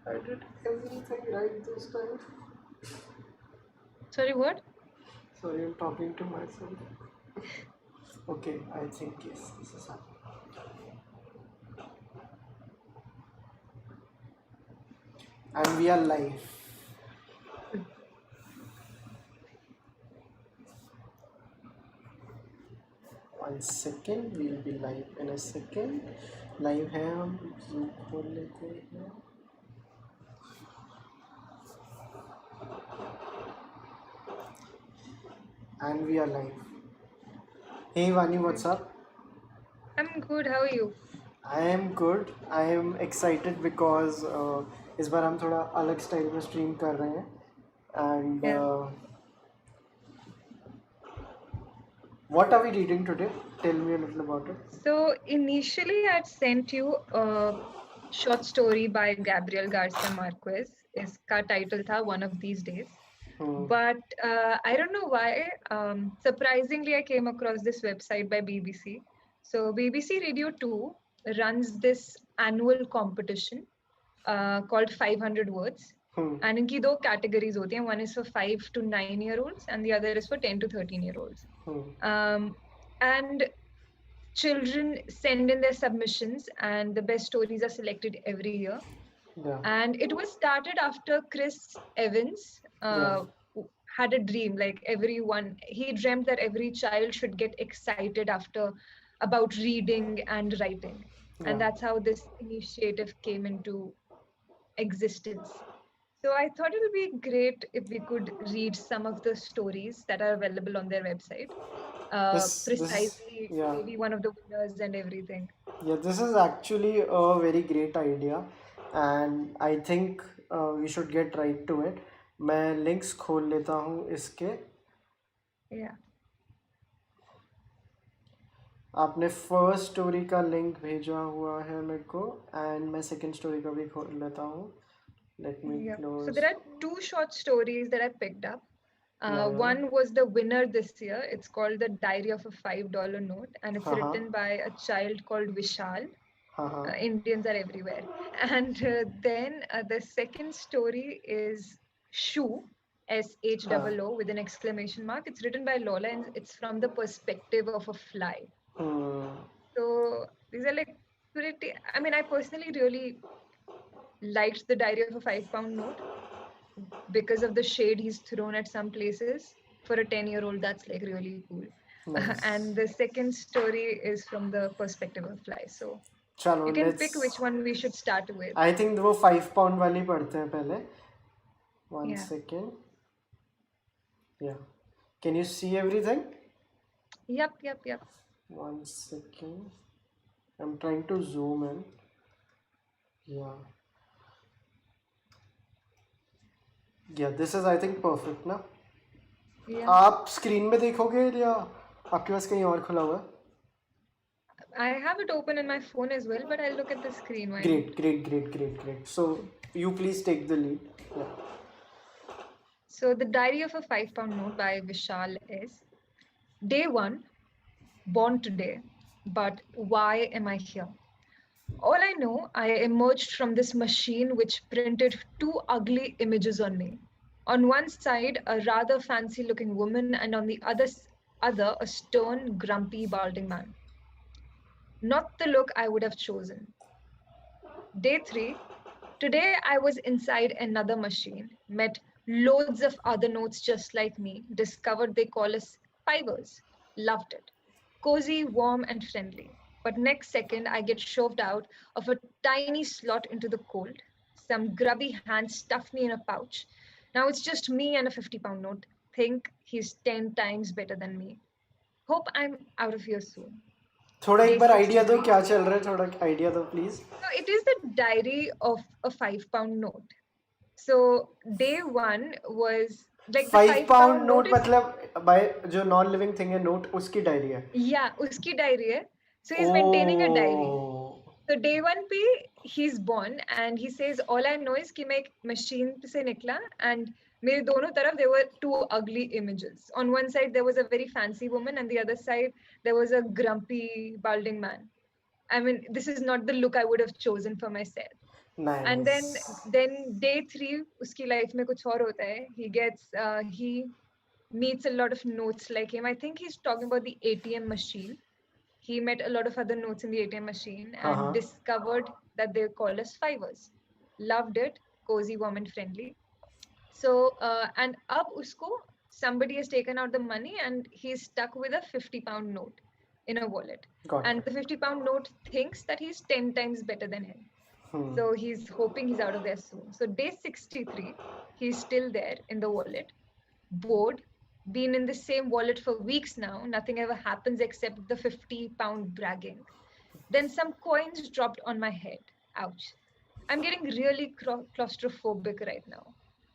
I did everything right this time. Sorry, what? Sorry, I'm talking to myself. Okay, I think yes, this is happening. And we are live. One second, we'll be live in a second. Live है हम zoom खोल लेते हैं. And we are live. Hey Vani, what's up? I'm good. How are you? I am good. I am excited because इस बार हम थोड़ा अलग style में स्ट्रीम कर रहे हैं. And Yeah. what are we reading today? Tell me a little about it. So initially, I'd sent you a short story by Gabriel Garcia Marquez. इसका title था One of These Days. But I don't know why. Surprisingly, I came across this website by BBC. So BBC Radio 2 runs this annual competition called 500 Words. And इनकी दो categories होती हैं. One is for 5 to 9-year-olds and the other is for 10 to 13-year-olds. And children send in their submissions and the best stories are selected every year. Yeah. And it was started after Chris Evans had a dream, like everyone, he dreamt that every child should get excited about reading and writing. And that's how this initiative came into existence. So I thought it would be great if we could read some of the stories that are available on their website. Precisely, maybe one of the winners and everything. Yeah, this is actually a very great idea, and I think we should get right to it. मैं links खोल लेता हूँ इसके. Yeah. आपने first story का link भेजा हुआ है मेरे को, एंड मैं सेकंड स्टोरी का भी खोल लेता हूँ. Let me close. So there are two short stories that I picked up. One was the winner this year. It's called The Diary of a $5 Note, and it's written by a child called Vishal. Indians are everywhere. And then the second story is Shoo, SHOO with an exclamation mark. It's written by Lola and it's from the perspective of a fly. So these are like pretty, I mean, I personally really liked The Diary of a £5 Note because of the shade he's thrown at some places. For a 10-year-old, that's like really cool. Nice. And the second story is from the perspective of fly. So चलो, you can pick which one we should start with. I think वो 5 pound वाली पढ़ते हैं पहले. One second. Yeah. Can you see everything? Yep. 1 second. I'm trying to zoom in. Yeah. Yeah, this is I think perfect ना. Yeah. आप screen में देखोगे या आपके पास कहीं और खुला हुआ है? I have it open in my phone as well, but I'll look at the screen. Great. So you please take the lead. Yeah. So The Diary of a £5 Note by Vishal is Day 1, born today, but why am I here? All I know, I emerged from this machine which printed two ugly images on me. On one side, a rather fancy-looking woman, and on the other, a stern, grumpy, balding man. Not the look I would have chosen. Day 3, today I was inside another machine, met loads of other notes just like me, discovered they call us fivers, loved it. Cozy, warm, and friendly. But next second, I get shoved out of a tiny slot into the cold. Some grubby hands stuff me in a pouch. Now it's just me and a £50 note. Think he's 10 times better than me. Hope I'm out of here soon. थोड़ा एक बार idea दो क्या चल रहा है, थोड़ा idea दो please. So it is the diary of a £5 note. So day 1 was like the £5 note मतलब by जो नॉन लिविंग थिंग है नोट उसकी डायरी है. Yeah, उसकी डायरी है. So he's maintaining a diary. So day 1 पे he's born and he says all I know is कि मैं एक machine से निकला and मेरे दोनों तरफ there were two ugly images. On one side there was a very fancy woman and the other side there was a grumpy balding man. I mean, this is not the look I would have chosen for myself. And then Nice. then day 3 uski life mein kuch aur hota hai. He meets a lot of notes like him. I think he's talking about the ATM machine. He met a lot of other notes in the ATM machine and Uh-huh. discovered that they're called as fivers. Loved it, cozy, warm and friendly. So and up usko somebody has taken out the money and he's stuck with a 50-pound note in a wallet. Got And it. the 50-pound note thinks that he's 10 times better than him. Hmm. So he's hoping he's out of there soon. So day 63, he's still there in the wallet, bored, been in the same wallet for weeks now. Nothing ever happens except the 50-pound bragging. Then some coins dropped on my head. Ouch. I'm getting really claustrophobic right now.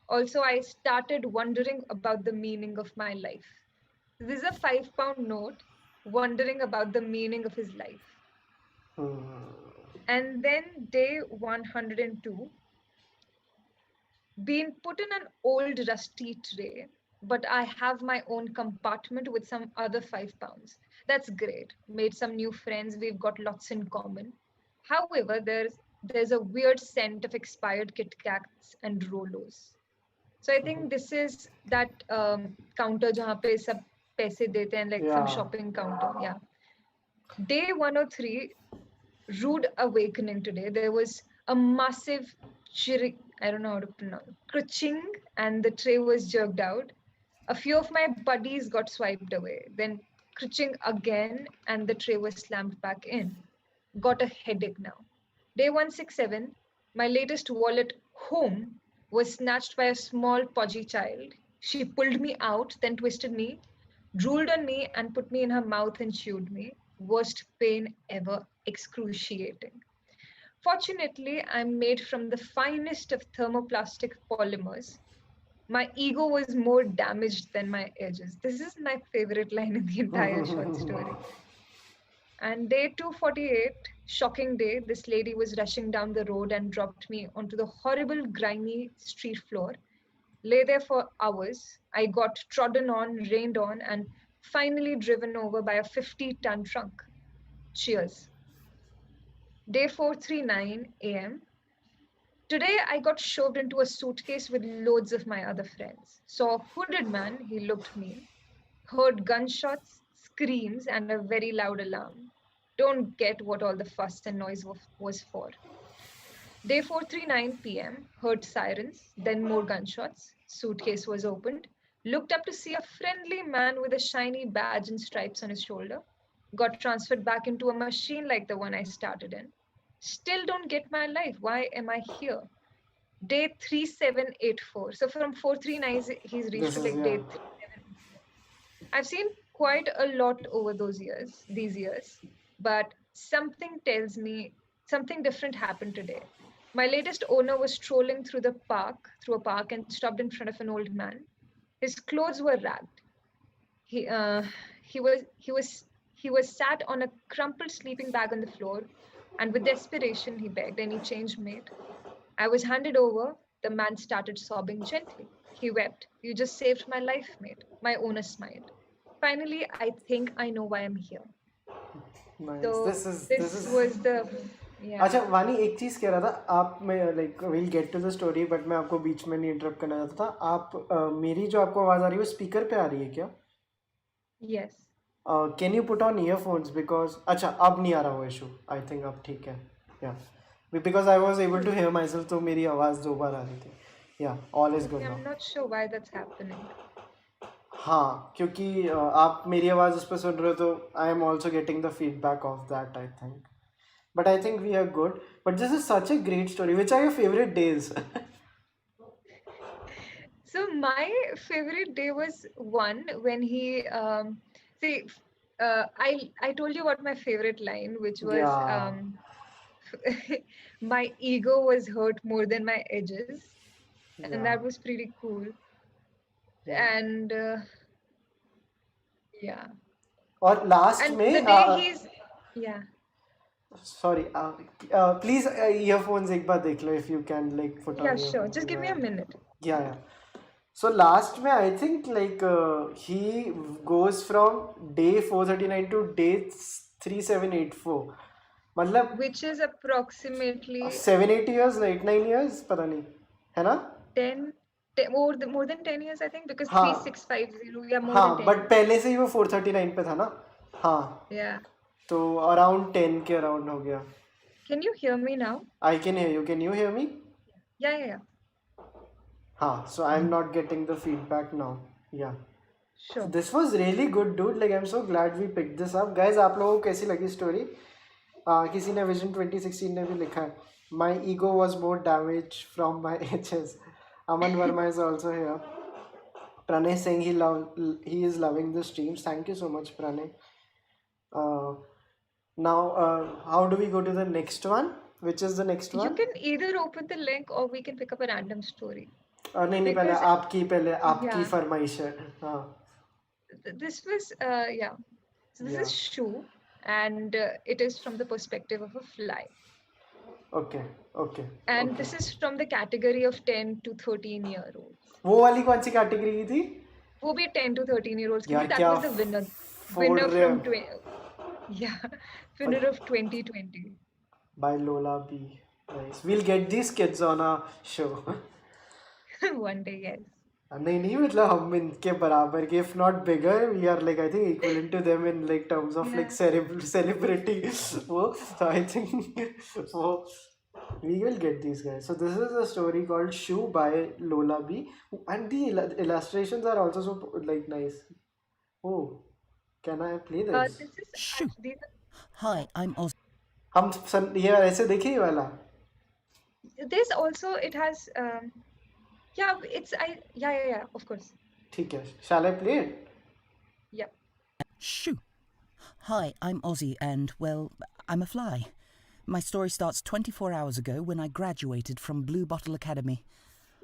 Also, I started wondering about the meaning of my life. This is a 5-pound note, wondering about the meaning of his life. Hmm. And then day 102, been put in an old rusty tray, but I have my own compartment with some other 5 pounds. That's great. Made some new friends. We've got lots in common. However, there's a weird scent of expired Kit Kats and Rolos. So I think this is that counter jahan pe sab paise dete hain, like some Yeah. shopping counter. Yeah. Day 103, rude awakening today. There was a massive I don't know how to pronounce, crunching, and the tray was jerked out. A few of my buddies got swiped away. Then crunching again, and the tray was slammed back in. Got a headache now. Day 167, my latest wallet home was snatched by a small podgy child. She pulled me out, then twisted me, drooled on me, and put me in her mouth and chewed me. Worst pain ever, excruciating. Fortunately, I'm made from the finest of thermoplastic polymers. My ego was more damaged than my edges. This is my favorite line in the entire short story. And day 248, shocking day, this lady was rushing down the road and dropped me onto the horrible, grimy street floor. Lay there for hours. I got trodden on, rained on, and finally driven over by a 50-ton trunk. Cheers. Day 439 AM. Today I got shoved into a suitcase with loads of my other friends. Saw a hooded man, he looked mean. Heard gunshots, screams, and a very loud alarm. Don't get what all the fuss and noise was for. Day 439 PM, heard sirens, then more gunshots. Suitcase was opened. Looked up to see a friendly man with a shiny badge and stripes on his shoulder. Got transferred back into a machine like the one I started in. Still don't get my life. Why am I here? Day 3784. So from 439, he's reached This to is, like yeah. day 3784. I've seen quite a lot over these years, but something tells me something different happened today. My latest owner was strolling through a park, and stopped in front of an old man. His clothes were ragged. He uh, he was he was he was sat on a crumpled sleeping bag on the floor, and with desperation he begged any change made. I was handed over. The man started sobbing gently. He wept. You just saved my life, mate. My owner smiled. Finally, I think I know why I'm here. Nice. So This this is was the yeah. अच्छा वानी एक चीज़ कह रहा था आप मैं like will get to the story but मैं आपको बीच में नहीं इंटरप्ट करना चाहता था आप मेरी जो आपको आवाज़ आ रही है वो स्पीकर पे आ रही है क्या Yes. Can you put on earphones because अच्छा अब नहीं आ रहा वो इशू आई थिंक अब ठीक है या because I was able to hear myself तो मेरी आवाज़ 2 बार आ रही थी या all is good Okay, now I'm not sure why that's happening. हाँ क्योंकि आप मेरी आवाज़ उस पर सुन रहे हो तो I am also getting the feedback of that I think but I think we are good but this is such a great story which are your favourite days So my favorite day was one when he see I told you about my favorite line, which was या my ego was hurt more than my edges, and या that was pretty cool. या And yeah, और last and the में day he's yeah sorry please earphones एक बार देख लो if you can like put yeah on sure. Just give me a earphones minute. या so last में I think like he goes from day 439 to day 3784 मतलब which is approximately 7-8 years, 8-9 years, पता नहीं, है ना? 10, more than 10 years, I think, because हाँ 3650, yeah, more than हाँ, 10 but years. पहले से ही वो 439 पे था ना. हाँ, Yeah. तो अराउंड 10 के अराउंड हो गया. Can you hear me now? I can hear you. Can you hear me? Yeah. हाँ, so I'm not getting the feedback now. Yeah. So Sure. this was really good, dude. Like, I'm so glad we picked this up. Guys, आप लोगों को कैसी लगी story? किसी ने vision 2016 ने भी लिखा है, My ego was more damaged from my HS. Aman Verma is also here. Pranay saying he is loving the streams. Thank you so much, Pranay. Now, how do we go to the next one? Which is the next You one? can either open the link or we can pick up a random story. नहीं पहले Because आपकी yeah, फरमाइश है. हाँ. this was yeah. So this Yeah. is Shoe, and it is from the perspective of a fly. Okay. And this is from the category of 10 to 13-year-olds. वो वाली कौन सी category की थी? वो भी 10 to 13-year-olds यार क्योंकि that क्या was the winner. फोड़ Winner रहे from हो? yeah, winner of 2020. By Lola B. Nice. We'll get these kids on our show. One day, yes. नहीं मतलब हम इनके बराबर के, if not bigger, we are like I think equivalent to them in like terms of like celebrity. वो so I think वो we will get these guys. So this is a story called Shoe by Lola B, and the illustrations are also so like nice. Oh, can I play this? This is Shoo. these Hi, I'm Oz. हम ये ऐसे देखिए ये वाला. this also it has yeah it's yeah of course. ठीक है. Shall I play it? Yeah. Shoo. Hi, I'm Ozzy, and, well, I'm a fly. My story starts 24 hours ago when I graduated from Blue Bottle Academy.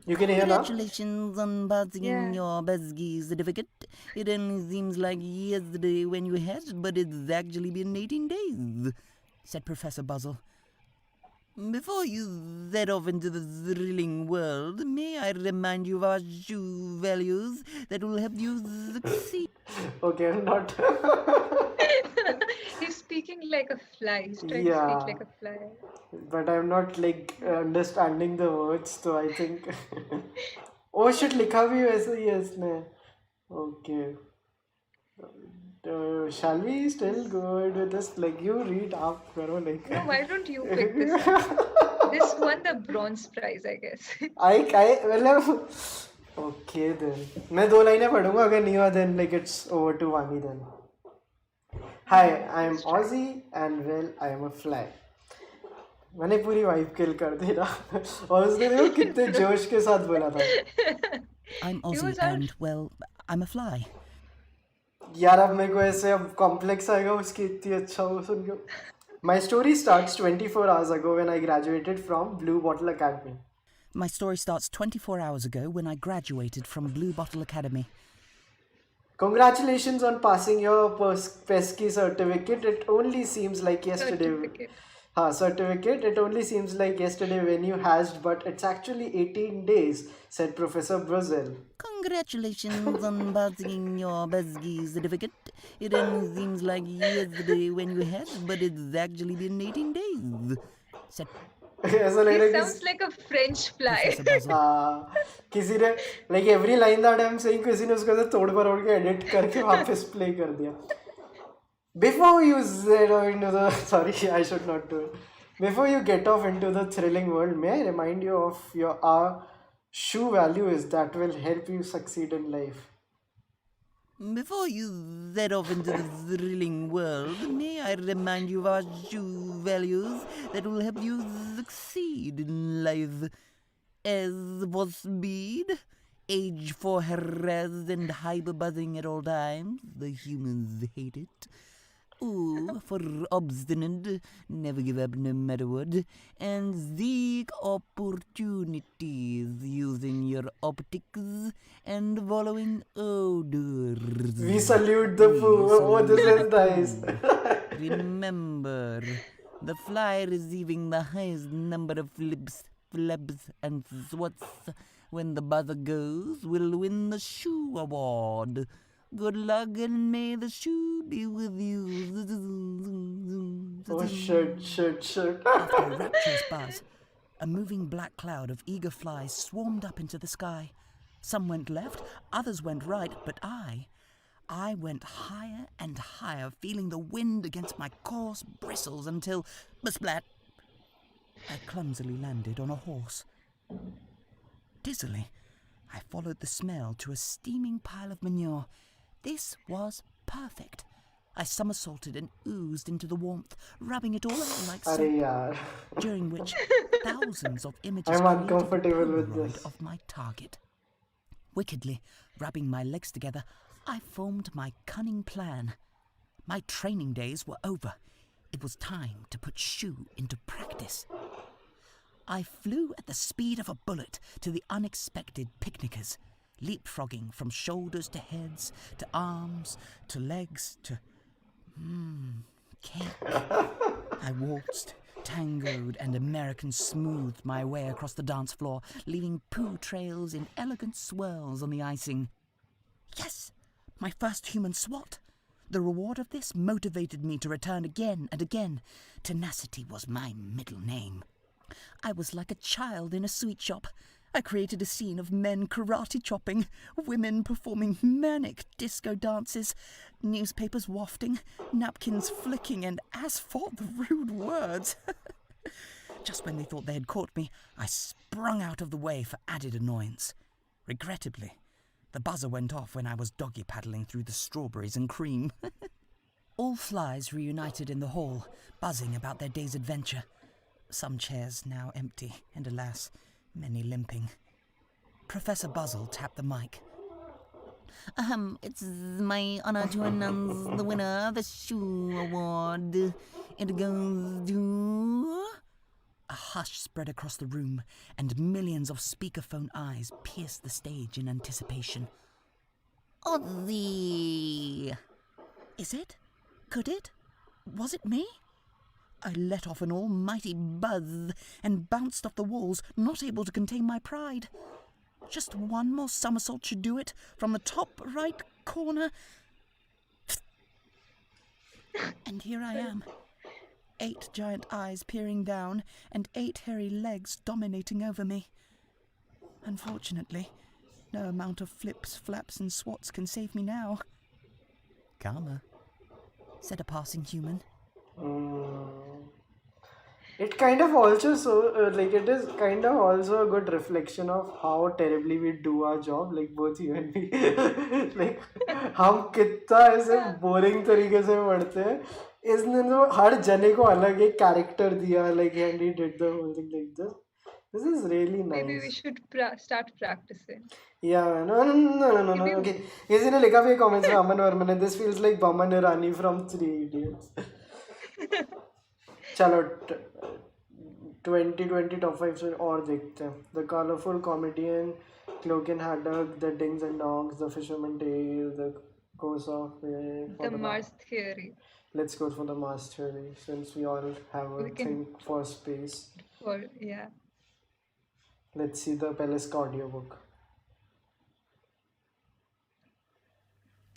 You can hear now. Congratulations on passing Yeah. your BuzzGee certificate. It only seems like yesterday when you had it, but it's actually been 18 days, said Professor Buzzle. Before you set off into the thrilling world, may I remind you of our shoe values that will help you succeed? Okay, I'm not. He's speaking like a fly. He's trying to Yeah. speak like a fly. But I'm not like understanding the words, so I think. Oh shit, लिखा भी वैसे ही है इसने. Okay. Shall we still go ahead with this? Like you read up, करो like. No, why don't you pick this up? This won the bronze prize, I guess. I मतलब. Okay then. मैं 2 लाइनें पढ़ूंगा, अगर नहीं हुआ then like it's over to Vani then. Hi, I am Let's try. Ozzy and well I am a fly. मैंने पूरी vibe किल कर दी ना. और उसने देखो कितने जोश के साथ बोला था. I'm He Ozzy, was all and, well, I'm a fly. यार अब मेरे को ऐसे अब कॉम्प्लेक्स आएगा उसकी इतनी अच्छा वो सुन के. My story starts 24 hours ago when I graduated from Blue Bottle Academy. My story starts 24 hours ago when I graduated from Blue Bottle Academy. Congratulations on passing your pesky certificate. It only seems like yesterday. certificate. Certificate. It only seems like yesterday when you hatched, but it's actually 18 days, said Professor Brazil. Congratulations on passing your BuzzGee certificate. It only seems like yesterday when you had it, but it's actually been 18 days, said ऐसा लग He रहा है sounds like a French fly. Professor Buzzle. किसी ने like every line that I'm saying किसी ने उसको ऐसे तोड़ मरोड़ के edit करके वापस play कर दिया. Before you get off into the sorry, I should not do it. Before you get off into the thrilling world, may I remind you of our shoe values that will help you succeed in life. Before you set off into the thrilling world, may I remind you of our shoe values that will help you succeed in life. As for speed, age for harassed and hyper-buzzing at all times, the humans hate it. O for obstinate, never give up no matter what, and seek opportunities using your optics and following orders. We salute the poo. Oh, this is nice. Remember, the fly receiving the highest number of flips, flaps, and swats when the buzzer goes will win the shoe award. Good luck and may the shoe be with you. Oh shit. After a rapturous buzz, a moving black cloud of eager flies swarmed up into the sky. Some went left, others went right, but I went higher and higher, feeling the wind against my coarse bristles until, splat, I clumsily landed on a horse. Dizzily, I followed the smell to a steaming pile of manure. This was perfect. I somersaulted and oozed into the warmth, rubbing it all out like Arey soap, yaar. during which thousands of images I'm created a uncomfortable with Polaroid this. of my target. Wickedly, rubbing my legs together, I formed my cunning plan. My training days were over. It was time to put Shu into practice. I flew at the speed of a bullet to the unexpected picnickers, leapfrogging from shoulders to heads, to arms, to legs, to... cake. I waltzed, tangoed, and American smoothed my way across the dance floor, leaving poo trails in elegant swirls on the icing. Yes! My first human swat! The reward of this motivated me to return again and again. Tenacity was my middle name. I was like a child in a sweet shop. I created a scene of men karate chopping, women performing manic disco dances, newspapers wafting, napkins flicking, and as for the rude words... Just when they thought they had caught me, I sprung out of the way for added annoyance. Regrettably, the buzzer went off when I was doggy paddling through the strawberries and cream. All flies reunited in the hall, buzzing about their day's adventure. Some chairs now empty, and alas, many limping. Professor Buzzle tapped the mic. It's my honor to announce the winner of the Shoe Award. It goes to... A hush spread across the room, and millions of speakerphone eyes pierced the stage in anticipation. Ozzy! Is it? Could it? Was it me? I let off an almighty buzz and bounced off the walls, not able to contain my pride. Just one more somersault should do it, from the top right corner. And here I am. 8 giant eyes peering down, and 8 hairy legs dominating over me. Unfortunately, no amount of flips, flaps, and swats can save me now. Karma, said a passing human. It kind of also it is kind of also a good reflection of how terribly we do our job, like both you and me. Like हम कितना ऐसे boring तरीके से पढ़ते हैं. इसने तो हर जने को अलग एक character दिया, like and he did the whole thing like this. This is really Maybe we nice. should start practicing. Yeah, no. Maybe Okay, किसी ने लिखा भी comments में अमन वर्मा ने, this feels like Baman Irani from Three Idiots. चलो 2020 top 5 से और देखते हैं. The colorful comedian, cloak and haddock, the dings and dongs, the fisherman tale, the course of the Mars theory. Let's go for the Mars theory since we all have a We can- thing for space. Or yeah. Let's see the Pelisk audiobook.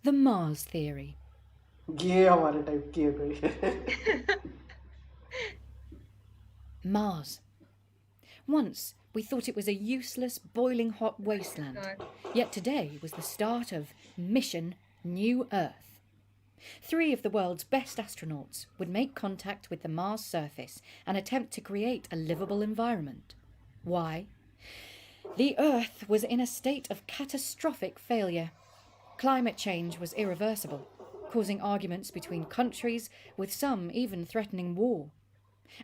The Mars Theory. ये हमारे type की है कोई. Mars. Once we thought it was a useless, boiling hot wasteland. God. Yet today was the start of Mission New Earth. 3 of the world's best astronauts would make contact with the Mars surface and attempt to create a livable environment. Why? The Earth was in a state of catastrophic failure. Climate change was irreversible, causing arguments between countries, with some even threatening war.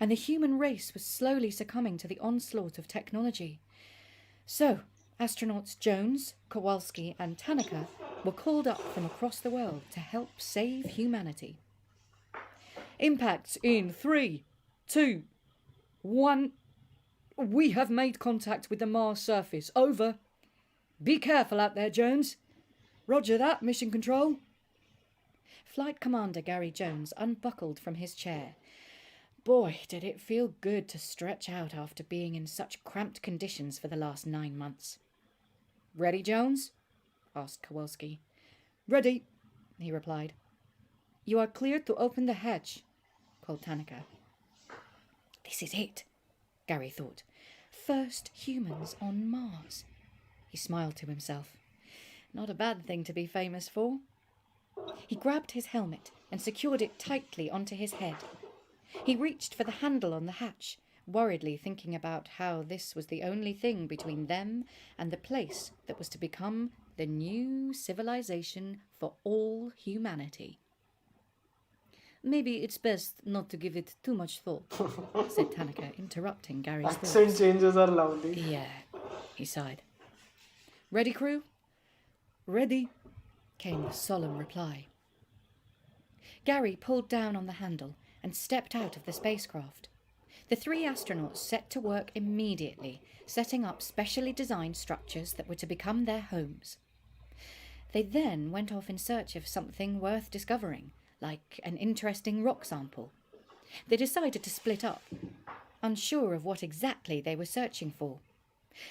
And the human race was slowly succumbing to the onslaught of technology. So, astronauts Jones, Kowalski and Tanaka were called up from across the world to help save humanity. Impacts in 3, 2, 1. We have made contact with the Mars surface. Over. Be careful out there, Jones. Roger that, Mission Control. Flight Commander Gary Jones unbuckled from his chair. Boy, did it feel good to stretch out after being in such cramped conditions for the last 9 months. Ready, Jones? Asked Kowalski. Ready, he replied. You are clear to open the hatch, called Tanaka. This is it, Gary thought. First humans on Mars. He smiled to himself. Not a bad thing to be famous for. He grabbed his helmet and secured it tightly onto his head. He reached for the handle on the hatch, worriedly thinking about how this was the only thing between them and the place that was to become the new civilization for all humanity. Maybe it's best not to give it too much thought, said Tanaka, interrupting Gary's thoughts. Accent changes are lovely. Yeah, he sighed. Ready, crew? Ready, came the solemn reply. Gary pulled down on the handle and stepped out of the spacecraft. The 3 astronauts set to work immediately, setting up specially designed structures that were to become their homes. They then went off in search of something worth discovering, like an interesting rock sample. They decided to split up, unsure of what exactly they were searching for.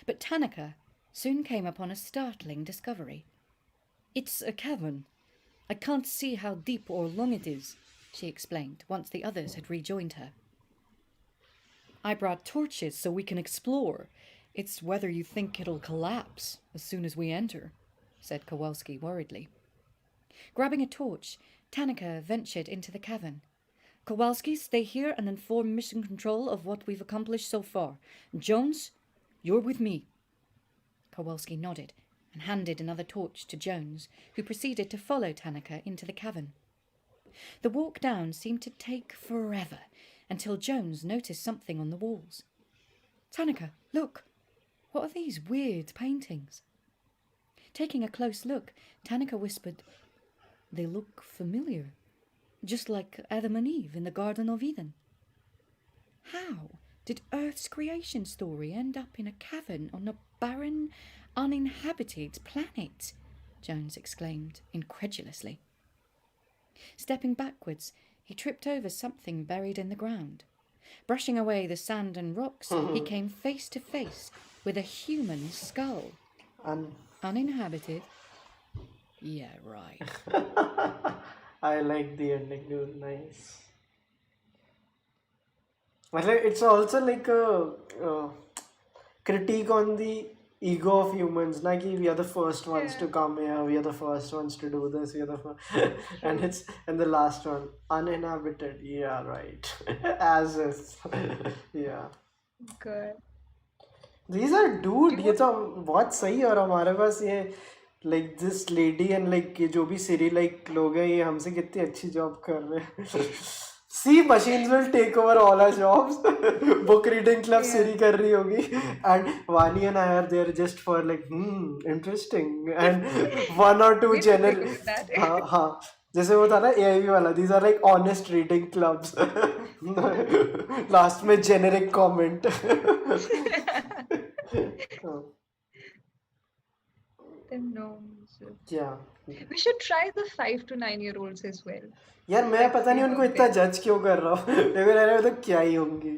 But Tanaka soon came upon a startling discovery. It's a cavern. I can't see how deep or long it is, she explained, once the others had rejoined her. I brought torches so we can explore. It's whether you think it'll collapse as soon as we enter, said Kowalski worriedly. Grabbing a torch, Tanaka ventured into the cavern. Kowalski, stay here and inform mission control of what we've accomplished so far. Jones, you're with me. Kowalski nodded and handed another torch to Jones, who proceeded to follow Tanaka into the cavern. The walk down seemed to take forever, until Jones noticed something on the walls. Tanaka, look! What are these weird paintings? Taking a close look, Tanaka whispered, They look familiar, just like Adam and Eve in the Garden of Eden. How did Earth's creation story end up in a cavern on a barren, uninhabited planet? Jones exclaimed incredulously. Stepping backwards, he tripped over something buried in the ground. Brushing away the sand and rocks, he came face to face with a human skull. Uninhabited? Yeah, right. I like the ending, dude. Nice. But like, it's also like a critique on the ego of humans. Like we are the first ones to come here. We are the first ones to do this. We are the first, and the last one uninhabited. Yeah, right. As is. Yeah. Good. These are dude. ये तो बहुत सही है और हमारे पास ये like this lady and like ये जो भी Siri like लोग हैं ये हमसे कितनी अच्छी job कर रहे हैं. See, machines will take over all our jobs. Book reading club Siri कर रही होगी and Vani and I are there just for like interesting and one or two general हाँ जैसे वो था ना AIV वाला these are like honest reading clubs. Last में generic comment. No. Yeah. We should try the 5 to 9-year-olds as well. यार मैं पता नहीं उनको इतना जज क्यों कर रहा हूँ. मेरे को लग रहा है तो क्या ही होंगी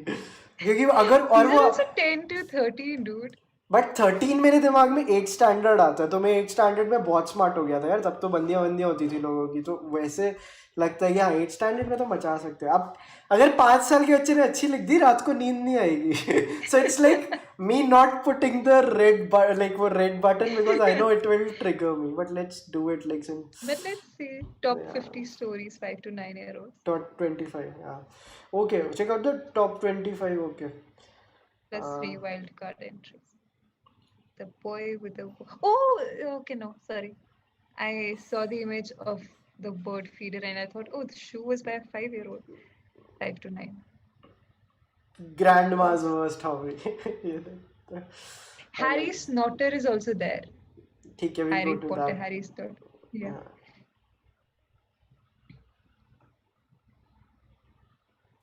क्योंकि अगर और वो also 10 to 13 dude. बट 13 मेरे दिमाग में 8 स्टैंडर्ड आता है तो मैं 8 स्टैंडर्ड में बहुत स्मार्ट हो गया था यार. तब तो बंदियां होती थी लोगों की तो वैसे लगता है कि हाँ 8 स्टैंडर्ड में तो मचा सकते हैं. अब अगर 5 साल के बच्चे ने अच्छी लिख दी रात को नींद नहीं आएगी. So it's like me not putting the red like वो red button because I know it will trigger me but let's do it like But let's see top 50 stories 5 to 9-year-olds. top 25. Yeah, okay, check out the top 25. Okay, Plus 3 wild card entries. The boy with the okay, no, sorry. I saw the image of the bird feeder and I thought, the shoe was by a 5-year-old. 5 to 9. grandma's worst hobby. Harry Snotter is also there. ठीक है, we Harry go to Potter, that. Harry Snotter. Yeah.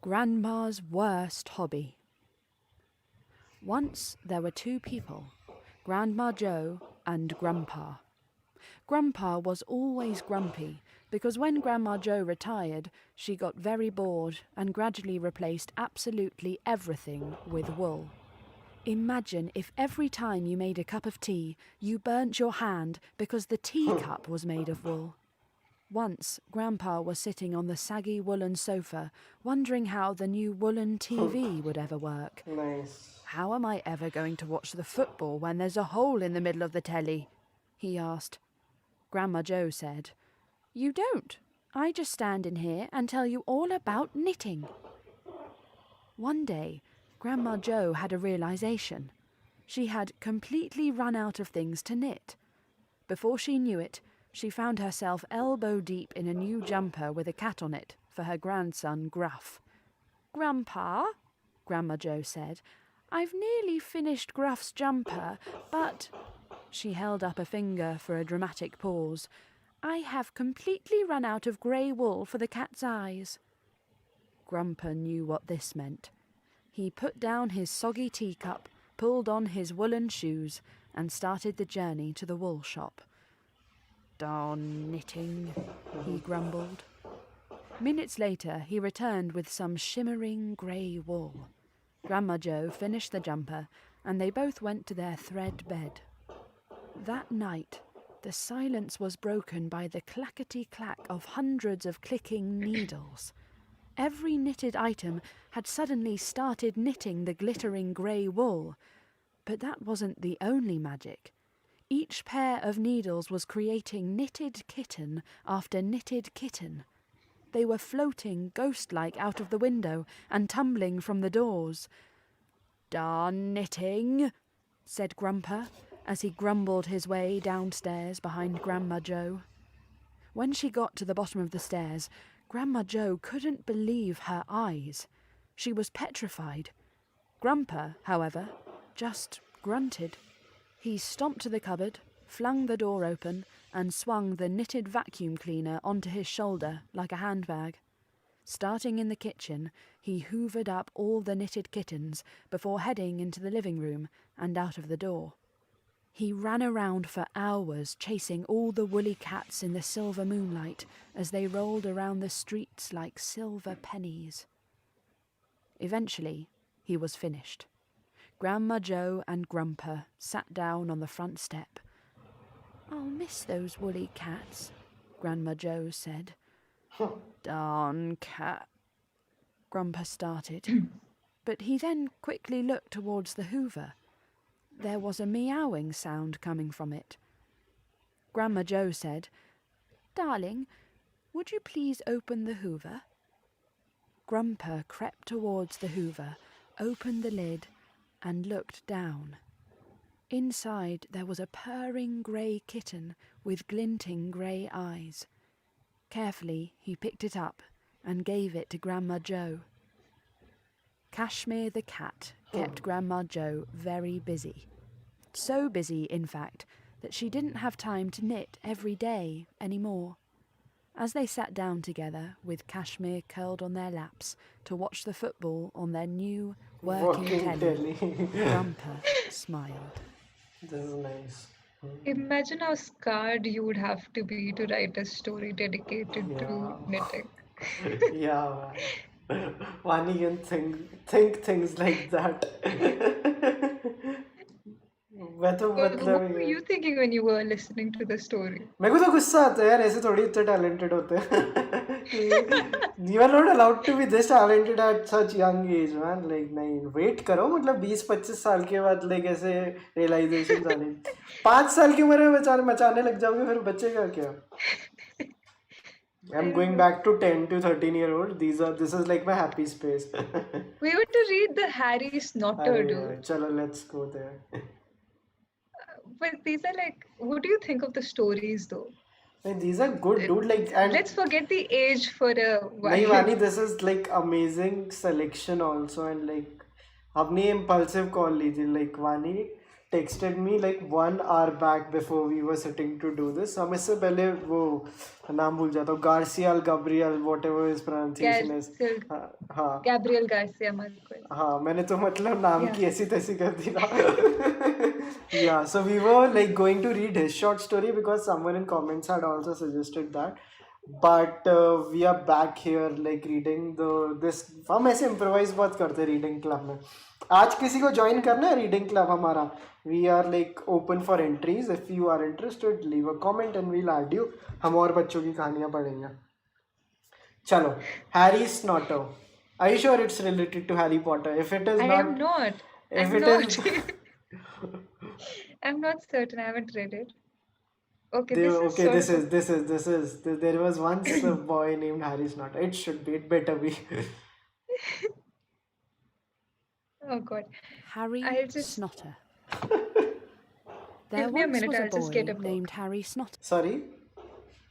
Grandma's worst hobby. Once there were 2 people, Grandma Jo and Grandpa. Grandpa was always grumpy because when Grandma Jo retired, she got very bored and gradually replaced absolutely everything with wool. Imagine if every time you made a cup of tea, you burnt your hand because the teacup was made of wool. Once, Grandpa was sitting on the saggy woolen sofa, wondering how the new woolen TV would ever work. Nice. How am I ever going to watch the football when there's a hole in the middle of the telly? He asked. Grandma Joe said, You don't. I just stand in here and tell you all about knitting. One day, Grandma Joe had a realization. She had completely run out of things to knit. Before she knew it, she found herself elbow deep in a new jumper with a cat on it for her grandson Gruff. Grandpa, Grandma Joe said, I've nearly finished Gruff's jumper, but... She held up a finger for a dramatic pause. I have completely run out of grey wool for the cat's eyes. Grumper knew what this meant. He put down his soggy teacup, pulled on his woolen shoes, and started the journey to the wool shop. Darn knitting, he grumbled. Minutes later, he returned with some shimmering grey wool. Grandma Joe finished the jumper, and they both went to their thread bed. That night, the silence was broken by the clackety-clack of hundreds of clicking needles. Every knitted item had suddenly started knitting the glittering grey wool. But that wasn't the only magic. Each pair of needles was creating knitted kitten after knitted kitten. They were floating ghost-like out of the window and tumbling from the doors. Darn knitting, said Grumper, as he grumbled his way downstairs behind Grandma Joe. When she got to the bottom of the stairs, Grandma Joe couldn't believe her eyes. She was petrified. Grumper, however, just grunted. He stomped to the cupboard, flung the door open, and swung the knitted vacuum cleaner onto his shoulder like a handbag. Starting in the kitchen, he hoovered up all the knitted kittens before heading into the living room and out of the door. He ran around for hours, chasing all the woolly cats in the silver moonlight as they rolled around the streets like silver pennies. Eventually, he was finished. Grandma Joe and Grumper sat down on the front step. I'll miss those woolly cats, Grandma Joe said. Darn cat, Grumper started, but he then quickly looked towards the hoover. There was a meowing sound coming from it. Grandma Joe said, Darling, would you please open the hoover? Grumper crept towards the hoover, opened the lid, and looked down. Inside there was a purring grey kitten with glinting grey eyes. Carefully he picked it up and gave it to Grandma Joe. Kashmir the cat kept Grandma Joe very busy. So busy, in fact, that she didn't have time to knit every day anymore. As they sat down together, with Kashmir curled on their laps, to watch the football on their new working telly, Grumper smiled. This is nice. Imagine how scarred you would have to be to write a story dedicated to knitting. Yeah, man. Vani can think things like that. मैं तो What मतलब were you thinking when you were listening to the story? मेरे को तो गुस्सा आता है यार, ऐसे थोड़ी इतने talented होते हैं. You are not allowed to be this talented at such young age, man. Like नहीं, wait करो, मतलब 20-25 साल के बाद like ऐसे realization आने. 5 साल की उम्र में मचाने लग जाओगे, फिर बच्चे का क्या? I'm going back to 10 to 13-year-old. This is like my happy space. We were to read the Harry Snotter, dude. Chalo, let's go there. But these are like, what do you think of the stories though? Like, these are good, dude. Like, and Let's forget the age for a while. nahi, Vani, this is like amazing selection also, and like हमने impulsive call ली थी. Like Vani texted me like 1 hour back before we were sitting to do this. हम इससे पहले वो नाम भूल जाता हूँ, Gabriel, whatever his pronunciation is. हाँ Gabriel Garcia Marquez. हाँ, मैंने तो मतलब नाम की ऐसी तैसी कर दी ना. Yeah, so we were like going to read his short story because someone in comments had also suggested that. But we are back here like reading this. हम ऐसे improvise बहुत करते reading club में. आज किसी को ज्वाइन करना है रीडिंग क्लब हमारा? We are like open for entries. If you are interested leave a comment and we'll add you. हम और बच्चों की कहानियां पढ़ेंगे. चलो, Harry Snotter. Are you sure it's related to Harry Potter? If it is I am not, not. if I'm it not. is, I'm not certain. I haven't read it. Okay, they, this is okay, sort this of a is, this is. There was once a boy named Harry Snotter. It should be. It better be. oh god. Harry I'll just Snotter. There give me a once minute. was a I'll just get boy a book. named Harry Snotter. Sorry.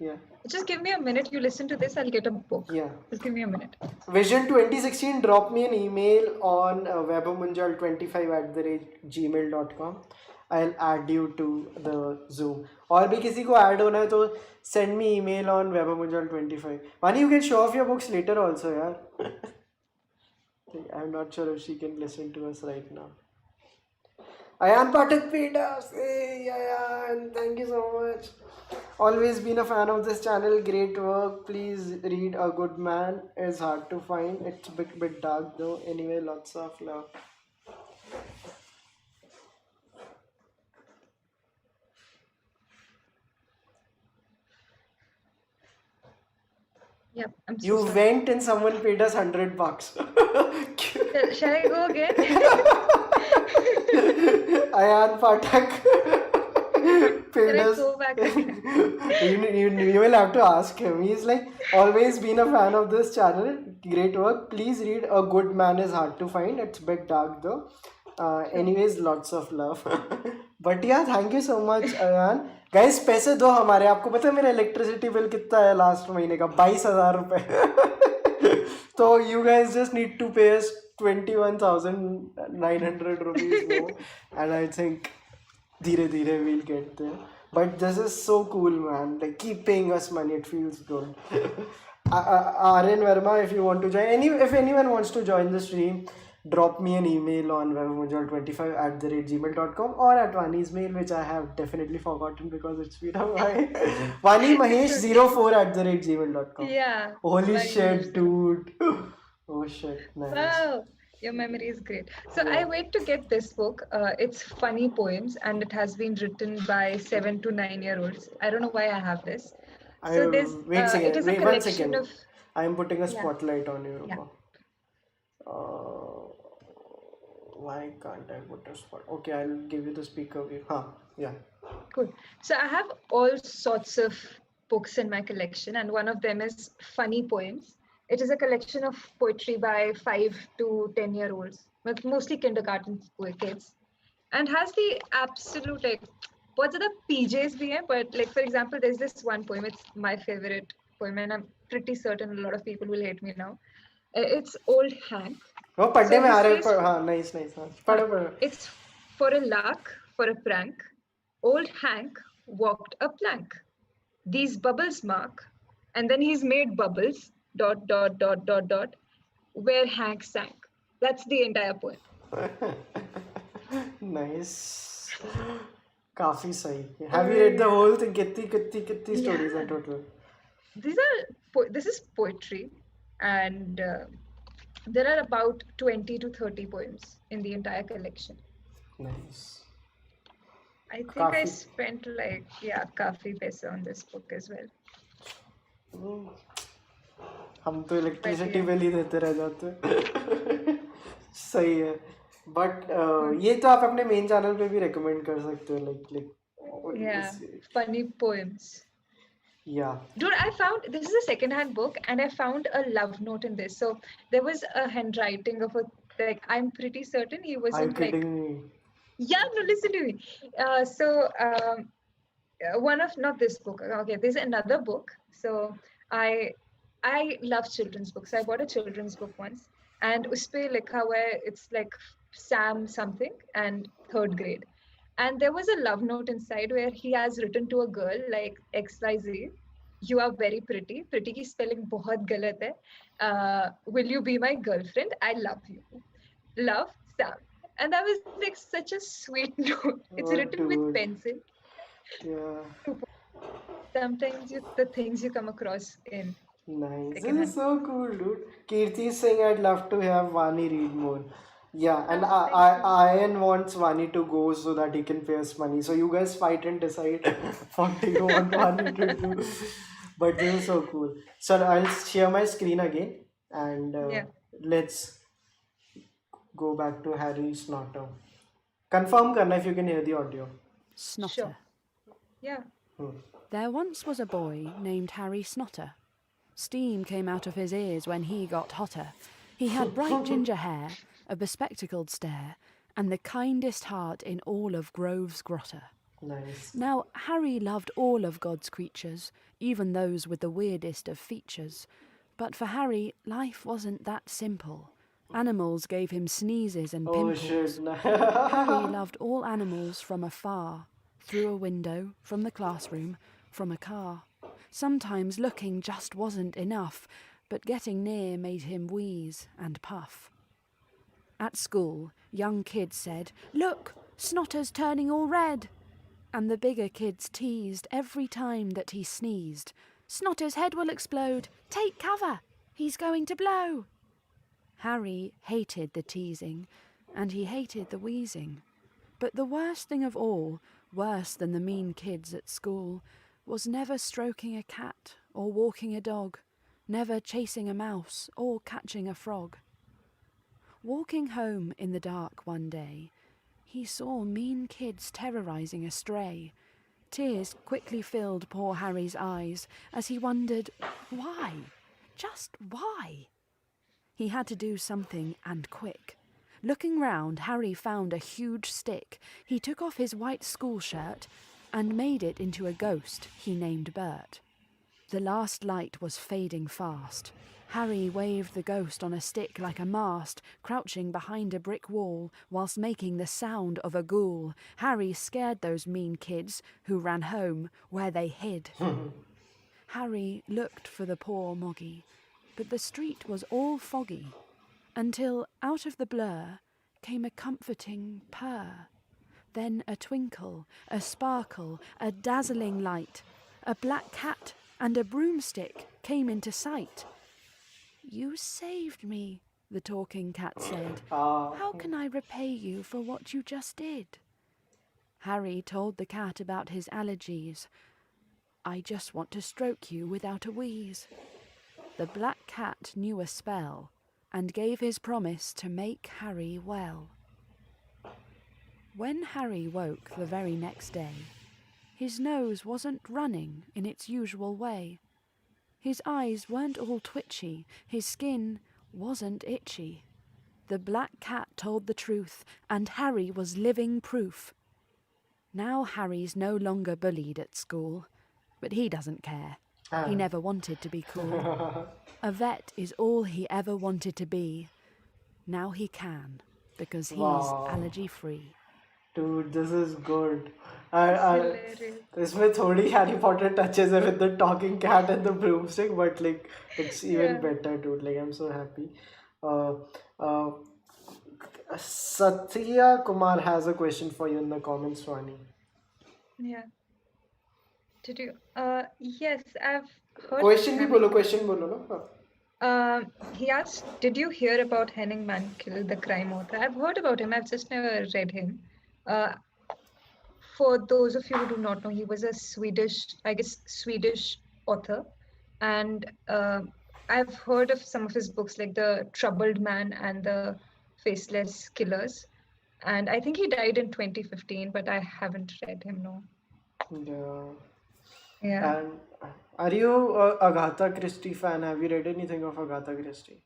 Yeah. Just give me a minute. You listen to this. I'll get a book. Yeah. Just give me a minute. Vision 2016. Drop me an email on vaibhavmunjal25@gmail.com. I'll add you to the Zoom. और भी किसी को add होना है तो send me email on vaibhavmunjal25. Vani, you can show off your books later also, यार. I'm not sure if she can listen to us right now. Ayan Pathak Peters. Hey, Ayan, thank you so much. Always been a fan of this channel. Great work. Please read A Good Man. Is hard to find. It's a bit dark though. Anyway, lots of love. Yep. I'm so You sorry. went and someone paid us $100. Shall I go again? Ayan Pathak paid Can I us. go back again? You will have to ask him. He's like always been a fan of this channel. Great work. Please read A Good Man is hard to find. It's a bit dark though. Anyways, lots of love. But yeah, thank you so much, Ayan. Guys, पैसे दो हमारे. आपको पता है मेरा electricity bill कितना है last महीने का? 22,000 रुपए. तो you guys just need to pay us 21,900 rupees more, and I think धीरे धीरे we'll get there. But this is so cool, man. Like, keep paying us money. It feels good. Aryan Verma, if you want to join, if anyone wants to join the stream, drop me an email on vaibhavmunjal25@gmail.com or at Vani's mail, which I have definitely forgotten because it's been a while. VaniMahesh04@gmail.com. Yeah. Holy Vani shit, Mahesh. dude. Oh shit, nice. Wow, your memory is great. So I wait to get this book. It's funny poems and it has been written by 7 to 9-year-olds. I don't know why I have this. So there's Wait a second. it is a Wait 1 collection second. of I am putting a Yeah. spotlight on you. Yeah. Why can't I put a spot? Okay, I'll give you the speaker view. Yeah. Cool. So I have all sorts of books in my collection, and one of them is funny poems. It is a collection of poetry by 5 to 10-year-olds, but mostly kindergarten kids, and has the absolute like what's the PJs bhi hai, but like for example, there's this one poem. It's my favorite poem, and I'm pretty certain a lot of people will hate me now. It's Old Hank. वो पढ़ने So में आ he रहे says- हाँ nice पढ़ो It's for a lark, for a prank. Old Hank walked a plank. These bubbles mark, and then he's made bubbles. ... Where Hank sank. That's the entire poem. nice. काफी सही. Have you read the whole thing? कितनी stories are total? This is poetry, and there are about 20 to 30 poems in the entire collection. Nice. I think I काफी. spent like काफी पैसे on this book as well. हम तो electricity bill ही देते रह जाते हैं. सही है. बट ये तो आप अपने मेन चैनल पे भी रेकमेंड कर सकते हो like Yeah, funny poems. Yeah. Dude, I found this is a second-hand book, and I found a love note in this. So there was a handwriting of a like I'm pretty certain he Are you wasn't like kidding me? yeah. No, listen to me. One of not this book. Okay, there's another book. So I love children's books. I bought a children's book once, and uspe likha hua hai, it's like Sam something and third grade. And there was a love note inside where he has written to a girl like XYZ, you are very pretty. Pretty की spelling बहुत गलत है. Will you be my girlfriend? I love you. Love, Sam. And that was like such a sweet note. It's Oh, written with dude. pencil. Yeah. Sometimes the things you come across in. Nice. This Secondhand. is so cool, dude. Kirti is saying I'd love to have Vani read more. Yeah, and Oh, thank you. Ian wants Vani to go so that he can pay us money. So you guys fight and decide what do you want Vani to do. But this is so cool. So I'll share my screen again and Yeah, let's go back to Harry Snotter. Confirm karna if you can hear the audio. Snotter. sure. Yeah. There once was a boy named Harry Snotter. Steam came out of his ears when he got hotter. He had bright ginger hair, a bespectacled stare, and the kindest heart in all of Grove's Grotter. Nice. Now, Harry loved all of God's creatures, even those with the weirdest of features. But for Harry, life wasn't that simple. Animals gave him sneezes and Oh pimples. shit. Harry loved all animals from afar, through a window, from the classroom, from a car. Sometimes looking just wasn't enough, but getting near made him wheeze and puff. At school, young kids said, "Look, Snotter's turning all red." And the bigger kids teased every time that he sneezed. "Snotter's head will explode. Take cover. He's going to blow." Harry hated the teasing, and he hated the wheezing. But the worst thing of all, worse than the mean kids at school, was never stroking a cat or walking a dog, never chasing a mouse or catching a frog. Walking home in the dark one day, he saw mean kids terrorizing a stray. Tears quickly filled poor Harry's eyes as he wondered, why? Just why? He had to do something, and quick. Looking round, Harry found a huge stick. He took off his white school shirt and made it into a ghost he named Bert. The last light was fading fast. Harry waved the ghost on a stick like a mast, crouching behind a brick wall whilst making the sound of a ghoul. Harry scared those mean kids who ran home where they hid. Harry looked for the poor Moggy, but the street was all foggy, until out of the blur came a comforting purr. Then a twinkle, a sparkle, a dazzling light. A black cat and a broomstick came into sight. "You saved me," the talking cat said. "How can I repay you for what you just did?" Harry told the cat about his allergies. "I just want to stroke you without a wheeze." The black cat knew a spell and gave his promise to make Harry well. When Harry woke the very next day, his nose wasn't running in its usual way. His eyes weren't all twitchy, his skin wasn't itchy. The black cat told the truth, and Harry was living proof. Now Harry's no longer bullied at school, but he doesn't care. He never wanted to be cool. A vet is all he ever wanted to be. Now he can, because he's Wow. allergy-free. Dude, this is good. Hilarious. इसमें थोड़ी Harry Potter touches है with the talking cat and the broomstick, but like it's even Yeah. better, dude. Like I'm so happy. Uh, uh, Satya Kumar has a question for you in the comments, Swani. Yeah. Did you? Yes, I've heard. Question भी Henning- बोलो, question बोलो ना. He asked, "Did you hear about Henning Mankill, the crime author?" I've heard about him. I've just never read him. For those of you who do not know, he was a Swedish author, and I've heard of some of his books, like The Troubled Man and The Faceless Killers. And I think he died in 2015, but I haven't read him. No. Yeah. Yeah. And are you a Agatha Christie fan? Have you read anything of Agatha Christie?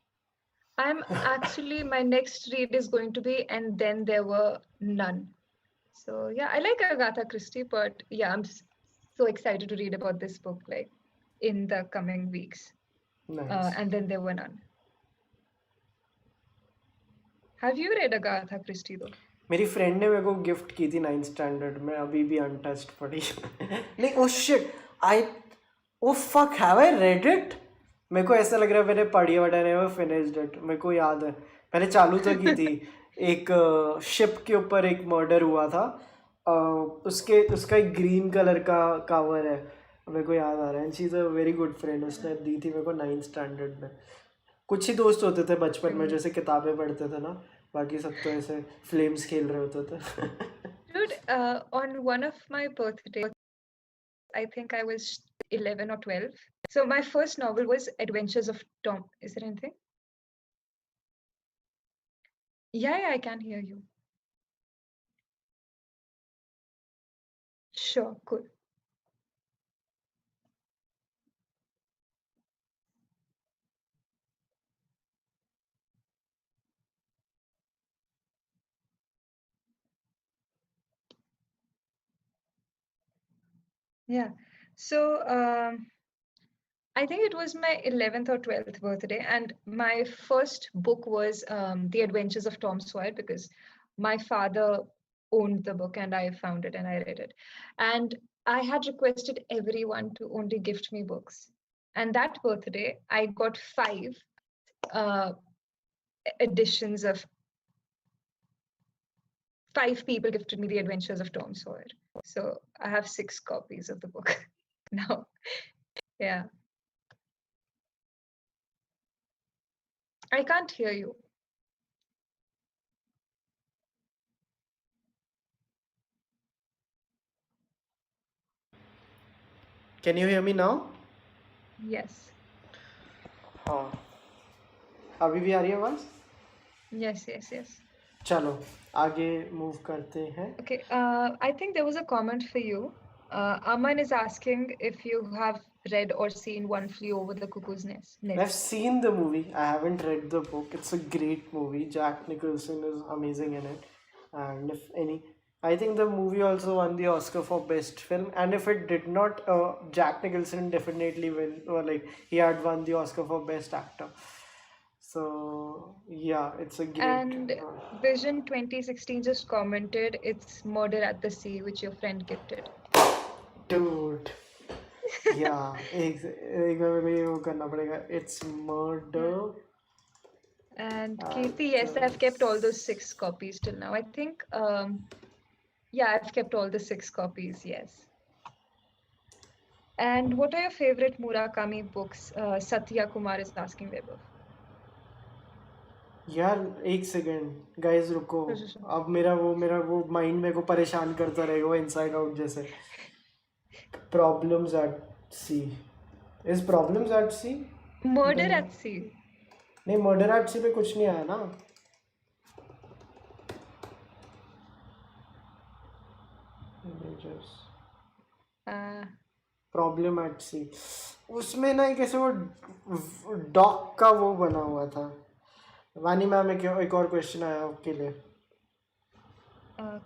I'm actually, my next read is going to be And Then There Were None. So yeah, I like Agatha Christie, but yeah, I'm so excited to read about this book like in the coming weeks. Nice. And Then There Were None. Have you read Agatha Christie though? मेरी friend ने मेरे को gift की थी 9th standard में, अभी भी untouched पड़ी नहीं. Oh shit, oh fuck, have I read it? मेरे को ऐसा लग रहा है मैंने पढ़ी, but I never finished it. मेरे को याद है मैंने चालू तो की थी. एक शिप के ऊपर एक मर्डर हुआ था, उसका एक ग्रीन कलर का कवर है, मेरे को याद आ रहा है. And she is a very good friend. उसने दी थी मेरे को 9th स्टैंडर्ड में. कुछ ही दोस्त होते थे बचपन में जैसे किताबें पढ़ते थे ना, बाकी सब तो ऐसे फ्लेम्स खेल रहे होते थे. Dude, on one of my birthdays, I think I was 11 or 12. So my first novel was Adventures of Tom. Is there anything? Yeah, I can hear you. Sure, cool. Yeah. So I think it was my 11th or 12th birthday, and my first book was The Adventures of Tom Sawyer, because my father owned the book and I found it and I read it. And I had requested everyone to only gift me books. And that birthday, I got 5 editions of 5 people gifted me The Adventures of Tom Sawyer. So I have 6 copies of the book now. Yeah. I can't hear you. Can you hear me now? Yes. हाँ. अभी भी आ रही है आवाज? Yes. चलो आगे move करते हैं. Okay, I think there was a comment for you. Aman is asking if you have read or seen One Flew Over the Cuckoo's Nest. I've seen the movie. I haven't read the book. It's a great movie. Jack Nicholson is amazing in it. And if any, I think the movie also won the Oscar for Best Film. And if it did not, Jack Nicholson definitely win. Or like he had won the Oscar for Best Actor. So yeah, it's a great. And Vision 2016 just commented, it's Murder at the Sea, which your friend gifted. Dude. Yeah, एक बार में वो करना पड़ेगा. It's Murder. And Kirti, yes, I've kept all those 6 copies till now. I think, yeah, I've kept all the 6 copies, yes. And what are your favorite Murakami books? Satya Kumar is asking Vaibhav. यार एक second guys रुको. अब मेरा वो mind मेरे को परेशान करता रहेगा वो इनसाइड आउट जैसे. Problems at sea. Is problems at sea? Murder at Sea. नहीं, मर्डर एट सी पे कुछ नहीं आया ना. प्रॉब्लम एट सी उसमें ना कैसे वो डॉग का वो बना हुआ था. वानी मैम एक और क्वेश्चन आया आपके लिए.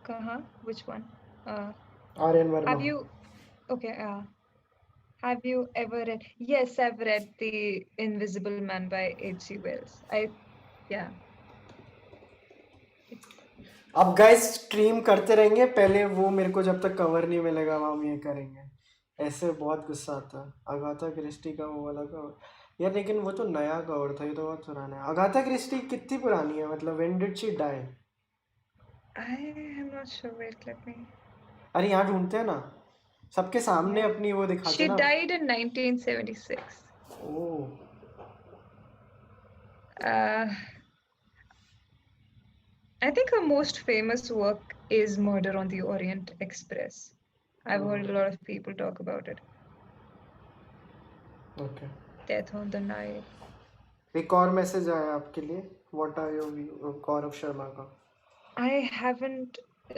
कहाँ? Which one? Aryan Verma. Have you? Okay. Have you ever read? Yes, I've read The Invisible Man by H.G. Wells. Yeah. अब गाइस स्ट्रीम करते रहेंगे. पहले वो मेरे को जब तक कवर नहीं मिलेगा हम ये करेंगे. ऐसे बहुत गुस्सा आता है. अगाथा क्रिस्टी का वो वाला कवर यार, लेकिन वो तो नया कवर था, ये तो बहुत पुराना है. अगाथा क्रिस्टी कितनी पुरानी है, मतलब when did she die? I am not sure. Wait, let me. अरे यहाँ ढूंढते हैं ना, सबके सामने अपनी वो दिखाते She ना. died in 1976. Oh. I think her most famous work is Murder on the Orient Express. I've heard a lot of people talk about it. Okay. Death on the Nile. एक और मैसेज आया आपके लिए. What are your view? Gaurav Sharma का. I haven't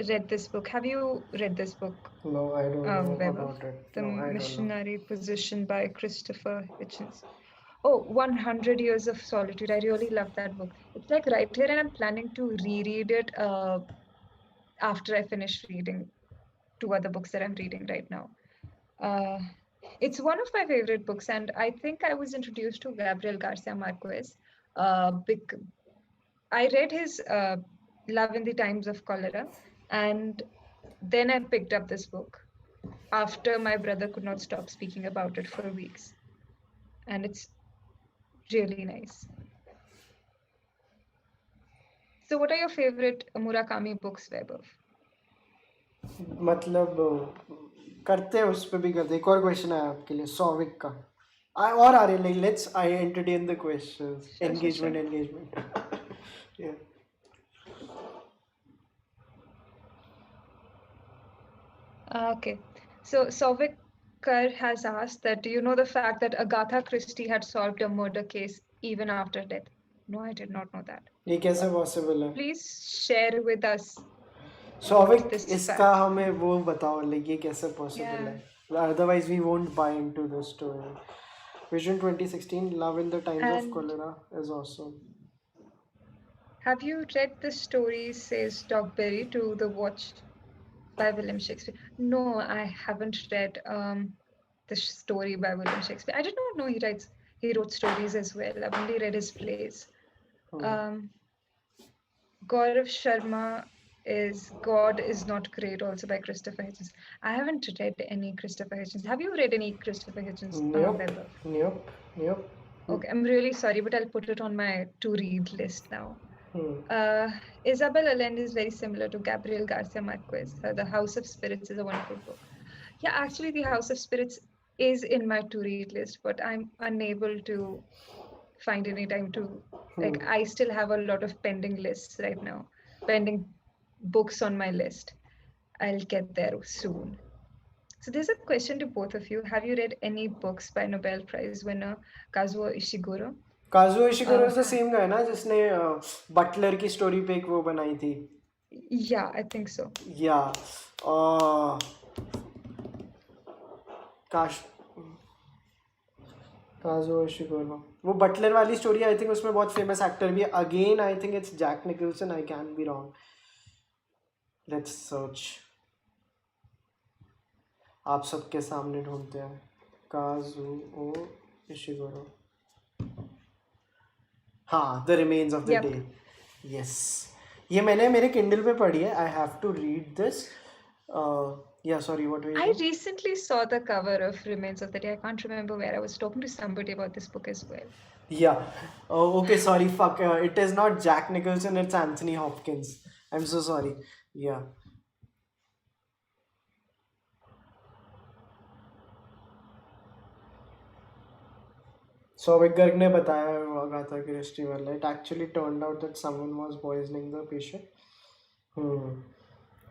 read this book. Have you read this book? No, I don't know Vaibhav? about it. The No, I don't know. Missionary Position by Christopher Hitchens. Oh, 100 Years of Solitude. I really love that book. It's like right here, and I'm planning to reread it after I finish reading 2 other books that I'm reading right now. It's one of my favorite books, and I think I was introduced to Gabriel Garcia Marquez. I read his Love in the Times of Cholera, and then I picked up this book after my brother could not stop speaking about it for weeks. And it's really nice. So what are your favorite Murakami books, Vaibhav? मतलब करते हैं उस पे भी करते. एक और question है आपके लिए सौविक का. और आ रहे हैं, let's I entertain the questions. Engagement. Yeah. Okay. So Sovikar has asked that, do you know the fact that Agatha Christie had solved a murder case even after death? No, I did not know that. ये कैसे possible है? Please share with us Souvik, this इसका fact. हमें वो बताओ, like ये कैसे possible Yeah. है? Otherwise we won't buy into the story. Vision 2016, Love in the Times of And Cholera is awesome. have you read the story, says Dogberry, to the Watch by William Shakespeare? No, I haven't read the story by William Shakespeare. I did not know he wrote stories as well. I've only read his plays. Um, Gaurav Sharma is God is Not Great, also by Christopher Hitchens. I haven't read any Christopher Hitchens. Have you read any Christopher Hitchens, Vaibhav? Yep. Okay, I'm really sorry, but I'll put it on my to-read list now. Hmm. Isabel Allende is very similar to Gabriel Garcia Marquez. The House of Spirits is a wonderful book. Yeah, actually, The House of Spirits is in my to-read list, but I'm unable to find any time to, like, I still have a lot of pending lists right now, pending books on my list. I'll get there soon. So there's a question to both of you. Have you read any books by Nobel Prize winner Kazuo Ishiguro? Kazuo Ishiguro is the same guy ना जिसने Buttler की story पे एक वो बनाई थी. Yeah, I think so. या काश काजुओ इशिकारो वो बटलर वाली स्टोरी, आई थिंक उसमें बहुत फेमस एक्टर भी है. Again I think it's Jack Nicholson. I can be wrong. Let's search. आप सबके सामने ढूंढते हैं. Kazuo Ishiguro. हाँ, the remains of the Yep. Day. Yes, ये मैंने मेरे किंडल पे पढ़ी है. I have to read this. Yeah sorry, what were I you? recently saw the cover of Remains of the Day. I can't remember where. I was talking to somebody about this book as well. Yeah. Oh, okay, sorry, fuck. It is not Jack Nicholson, it's Anthony Hopkins. I'm so sorry. Yeah. Souvik Garg ने बताया Agatha Christie वाला. It actually turned out that someone was poisoning the patient.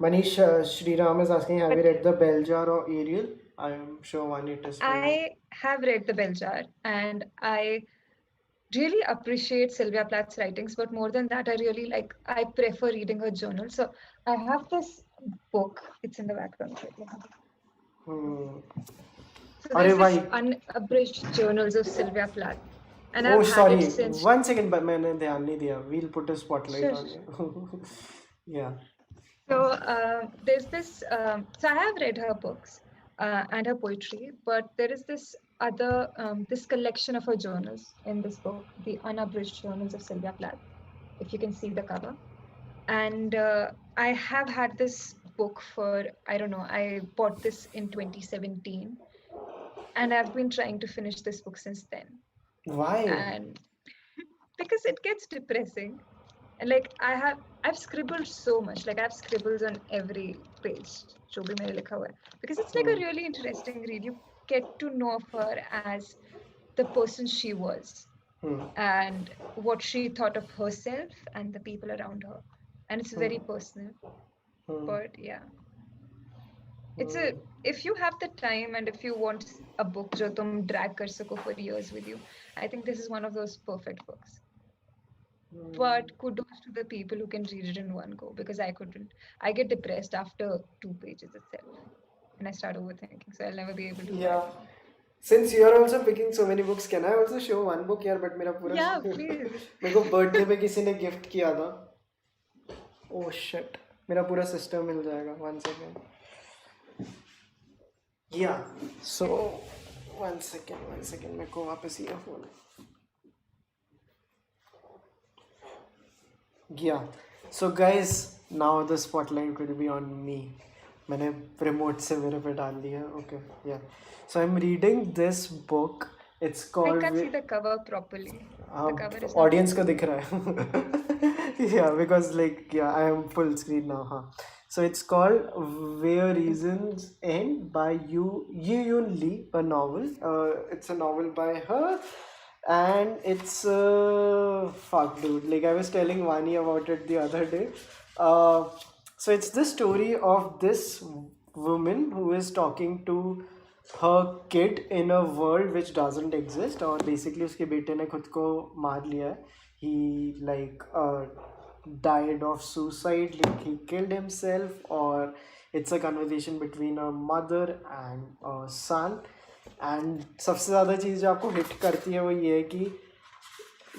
Manish Sriram is asking, have you read The Bell Jar or Ariel? I am sure one it is for you. I have read The Bell Jar, and I really appreciate Sylvia Plath's writings, but more than that, I prefer reading her journal. So I have this book. It's in the background right now. So अरे there's this भाई. unabridged journals of Sylvia Plath, and Oh, I've had sorry. it since. 1 second, but मैंने ध्यान नहीं दिया. We'll put a spotlight Sure, on you. Yeah. So there's this. So I have read her books and her poetry, but there is this other this collection of her journals in this book, the Unabridged Journals of Sylvia Plath. If you can see the cover, and I have had this book for, I don't know. I bought this in 2017, and I've been trying to finish this book since then. Why? And because it gets depressing. And like I've scribbled so much. Like I have scribbles on every page. जो भी मैंने लिखा हुआ है. Because it's like a really interesting read. You get to know of her as the person she was, and what she thought of herself and the people around her. And it's very personal. But yeah. It's if you have the time and if you want a book जो तुम drag कर सको for years with you, I think this is one of those perfect books. But kudos to the people who can read it in one go, because I couldn't. I get depressed after 2 pages itself, and I start overthinking. So I'll never be able to. Yeah. Since you are also picking so many books, can I also show one book here? But मेरा पूरा Yeah, please. मेरे को birthday पे किसी ने gift किया था. Oh shit. मेरा पूरा सिस्टम मिल जाएगा. 1 second. Yeah. So 1 second. मेरे को वापस ये phone. Yeah. So guys, now the spotlight will be on me. मैंने remote से मेरे पे डाल दिया. Okay. Yeah. So I'm reading this book. It's I called. can't see the cover properly. The cover is Audience को दिख रहा है. Yeah, because like I am full screen now. Huh? So it's called Where Reasons End by Yun Lee, a novel. It's a novel by her. And it's fuck dude, like I was telling Vani about it the other day. So it's the story of this woman who is talking to her kid in a world which doesn't exist, और basically उसके बेटे ने खुद को मार लिया है. He like died of suicide, like he killed himself, or it's a conversation between a mother and a son. And सबसे ज़्यादा चीज़ जो आपको हिट करती है वो ये है कि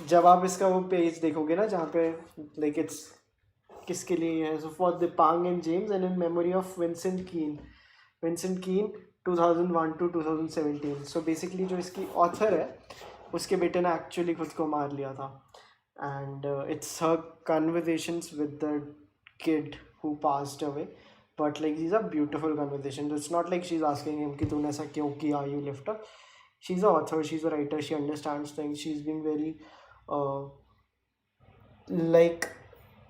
जब आप इसका वो पेज देखोगे ना जहाँ पे like it's किसके लिए है, so for Dipang and James and in memory of Vincent Keen 2001 to 2017. So basically जो इसकी author है उसके बेटे ने actually खुद को मार लिया था, and it's her conversations with the kid who passed away. But like these are beautiful conversations. It's not like she's asking him कि तूने ऐसा क्यों किया, you left her. She's an author, she's a writer, she understands things, she's being very like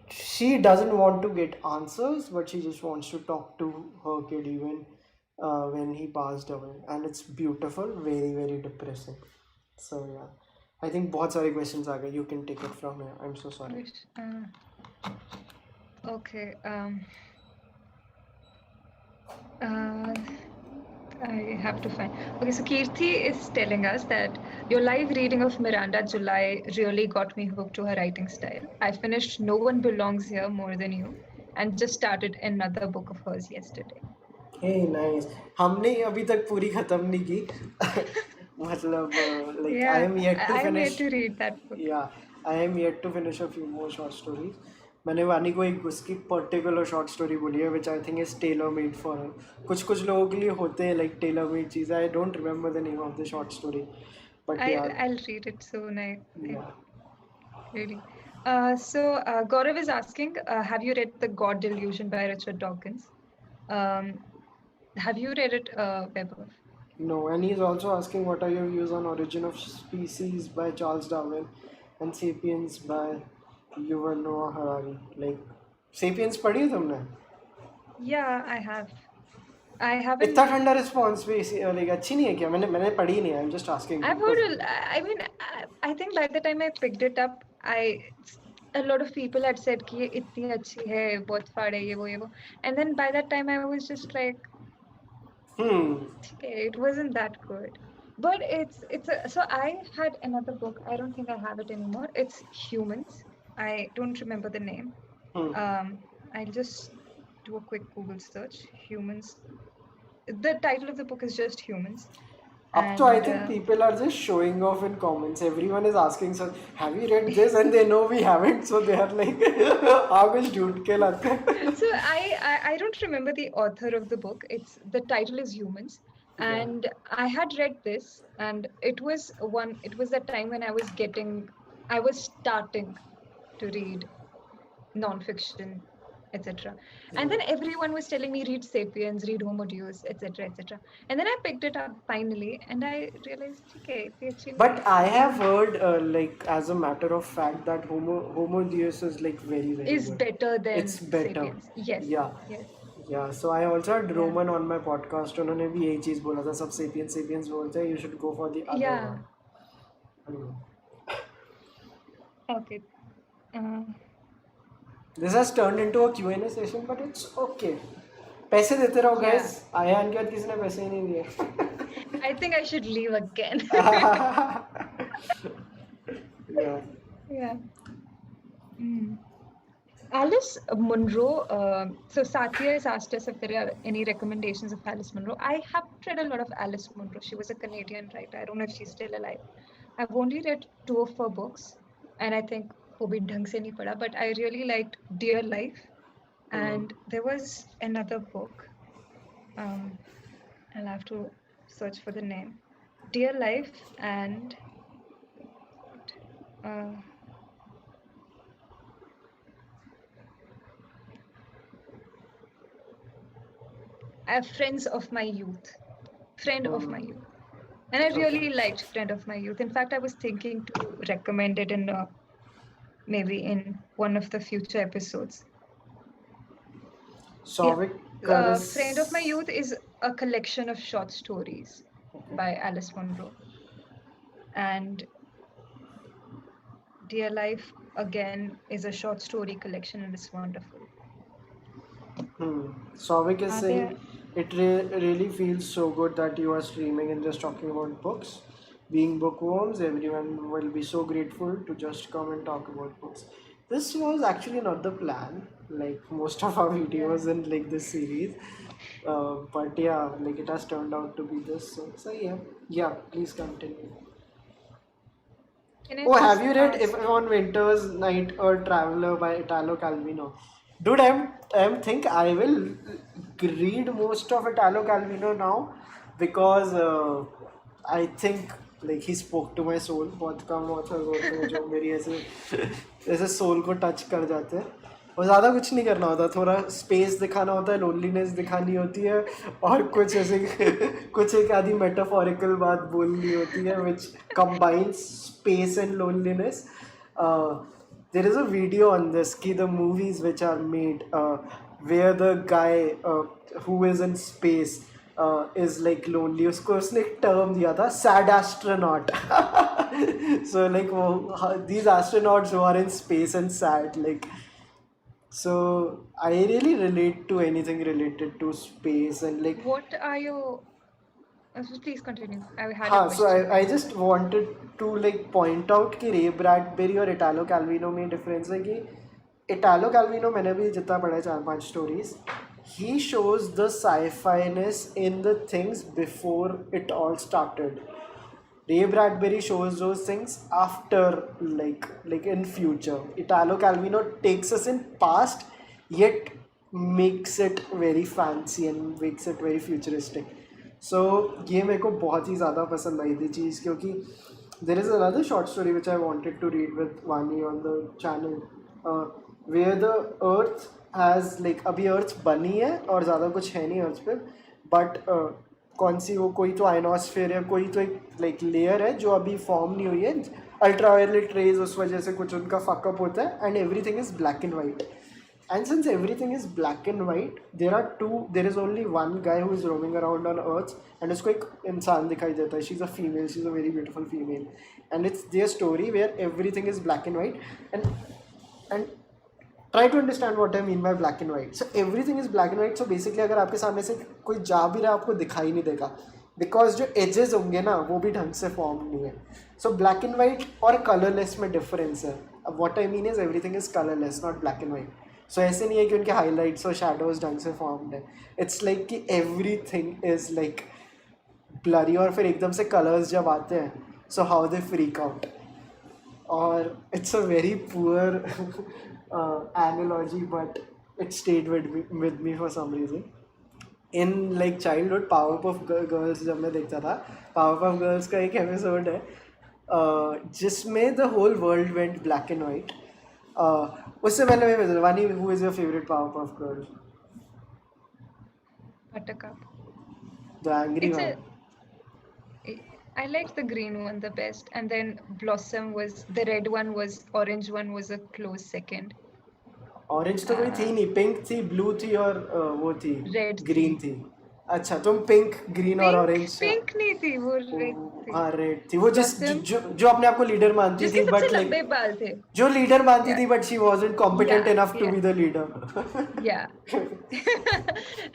she doesn't want to get answers, but she just wants to talk to her kid even when he passed away, and it's beautiful, very very depressing. So yeah, I think बहुत सारे questions आ गए. You can take it from here. I'm so sorry. Okay. I have to find. Okay, so Kirti is telling us that your live reading of Miranda July really got me hooked to her writing style. I finished No One Belongs Here More Than You and just started another book of hers yesterday. Hey, nice. हमने अभी तक पूरी खत्म नहीं की. मतलब like I Yeah, am yet to I'm yet finish. to read that book. Yeah, I am yet to finish a few more short stories. मैंने वानी को एक उसकी पर्टिकुलर शॉर्ट स्टोरी बोली है which I think is tailor made for her. कुछ लोगों के लिए होते हैं लाइक टेलर मेड चीज़. I don't remember the name of the short story but I'll read it soon. I yeah. really. So Gaurav is asking, have you read The God Delusion by Richard Dawkins? Have you read it, Vaibhav? No, and he's also asking what are your views on Origin of Species by Charles Darwin and Sapiens by Yuval Noah Harari. Like Sapiens पढ़ी है तुमने? Yeah, I have. I haven't. इतना ठंडा response भी like अच्छी नहीं है क्या? मैंने पढ़ी नहीं है. I'm just asking. I've heard. I mean, I think by the time I picked it up, a lot of people had said कि ये इतनी अच्छी है, बहुत फाड़ है, ये वो, and then by that time I was just like, okay, it wasn't that good. But so I had another book. I don't think I have it anymore. It's Humans. I don't remember the name. I'll just do a quick Google search. Humans. The title of the book is just Humans. Up to I think people are just showing off in comments. Everyone is asking, "Sir, have you read this?" And they know we haven't, so they are like, "आप कुछ ढूंढ के लाते हैं." So I don't remember the author of the book. The title is Humans, and I had read this, and it was that time when I was starting to read non-fiction, etc. And then everyone was telling me read Sapiens, read Homo Deus, etc., etc. And then I picked it up finally, and I realized, okay, But I have heard, like as a matter of fact, that Homo Deus is like very very is good. better than It's better. Sapiens. Yes. Yeah. Yes. Yeah. So I also had Roman on my podcast. उन्होंने भी यही चीज बोला था. सब Sapiens बोलते हैं. You should go for the other Yeah. one. Okay. This has turned into a Q&A session, but it's okay. पैसे देते रहो guys. आयान के बाद किसी ने पैसे ही नहीं दिए. I think I should leave again. Yeah. Yeah. Alice Munro. So Satya has asked us if there are any recommendations of Alice Munro. I haven't read a lot of Alice Munro. She was a Canadian writer. I don't know if she's still alive. I've only read 2 of her books, and I think वो भी ढंग से नहीं पढ़ा. But I really liked Dear Life, and there was another book. I'll have to search for the name. Dear Life and Friends of My Youth. Friend of My Youth. And I really liked Friend of My Youth. In fact, I was thinking to recommend it in maybe in one of the future episodes. Sovic Friend of My Youth is a collection of short stories by Alice Munro. And Dear Life, again, is a short story collection and it's wonderful. Sovic is saying It really feels so good that you are streaming and just talking about books. Being bookworms, everyone will be so grateful to just come and talk about books. This was actually not the plan, like most of our videos in like this series. But yeah, like it has turned out to be this. So yeah, please continue. Can I Oh, have just you read ask? If on Winter's Night or Traveler by Italo Calvino? Dude, I'm think I will read most of Italo Calvino now because I think like he spoke to my soul. बहुत कम authors होते हैं जो मेरी ऐसे soul को touch कर जाते हैं. और ज़्यादा कुछ नहीं करना होता, थोड़ा स्पेस दिखाना होता है, लोनलीनेस दिखानी होती है और कुछ ऐसे कुछ एक आधी मेटाफोरिकल बात बोलनी होती है which combines space and loneliness. There is a video on this ki the movies which are made where the guy who is in space is like lonely. उसको उसने एक term दिया था sad astronaut. So like these astronauts who are in space and sad like. So I really relate to anything related to space and like. What are your? Please continue. I had a हाँ, so question. I just wanted to like point out कि रे ब्रैडबेरी और Italo कैल्विनो में difference है कि Italo कैल्विनो मैंने भी जितना पढ़ा है 4-5 stories, he shows the sci-fi-ness in the things before it all started. Ray Bradbury shows those things after like in future. Italo Calvino takes us in past yet makes it very fancy and makes it very futuristic. So ये मेरे को बहुत ही ज़्यादा पसंद आई थी चीज़ क्योंकि there is another short story which I wanted to read with Vani on the channel where the earth has like अभी earth बनी है और ज़्यादा कुछ है नहीं earth पे but कौन सी वो कोई तो आयनोस्फेयर है, कोई तो एक लाइक लेयर है जो अभी फॉर्म नहीं हुई है, अल्ट्रावायलेट रेज उस वजह से कुछ उनका फकअप होता है and everything is black and white. And since everything is black and white there is only one guy who is roaming around on earth and उसको एक इंसान दिखाई देता है. She is a female, she is a very beautiful female and it's their story where everything is black and white and try to understand what I mean by black and white. So everything is black and white. So basically अगर आपके सामने से कोई जा भी रहा है आपको दिखाई नहीं देगा because जो edges होंगे ना वो भी ढंग से form नहीं है. So black and white और colorless में difference है. अब what I mean is everything is colorless, not black and white. So ऐसे नहीं है कि उनके highlights और shadows ढंग से formed है. It's like कि everything is like blurry और फिर एकदम से colors जब आते हैं so how they freak out. और it's a very poor analogy but it stayed with me for some reason. In like childhood Powerpuff Girls जब मैं देखता था, Powerpuff Girls का एक एपिसोड है जिसमें the whole world went black and white. उससे पहले मैं बता वानी, who is your favorite Powerpuff Girl? Buttercup. The angry It's one. I liked the green one the best, and then Blossom was the red one. Orange one was a close second. Orange तो कोई थी नहीं, pink थी, blue थी और वो थी Red green थी. अच्छा तुम पिंक, ग्रीन और ऑरेंज. पिंक नहीं थी वो, रेड थी. हाँ रेड थी वो जो अपने आप को लीडर मानती जिसके थी सबसे बट लंबे लाइक बाल थे. जो लीडर मानती थी but she wasn't competent Yeah, enough to yeah. Be the leader. Yeah.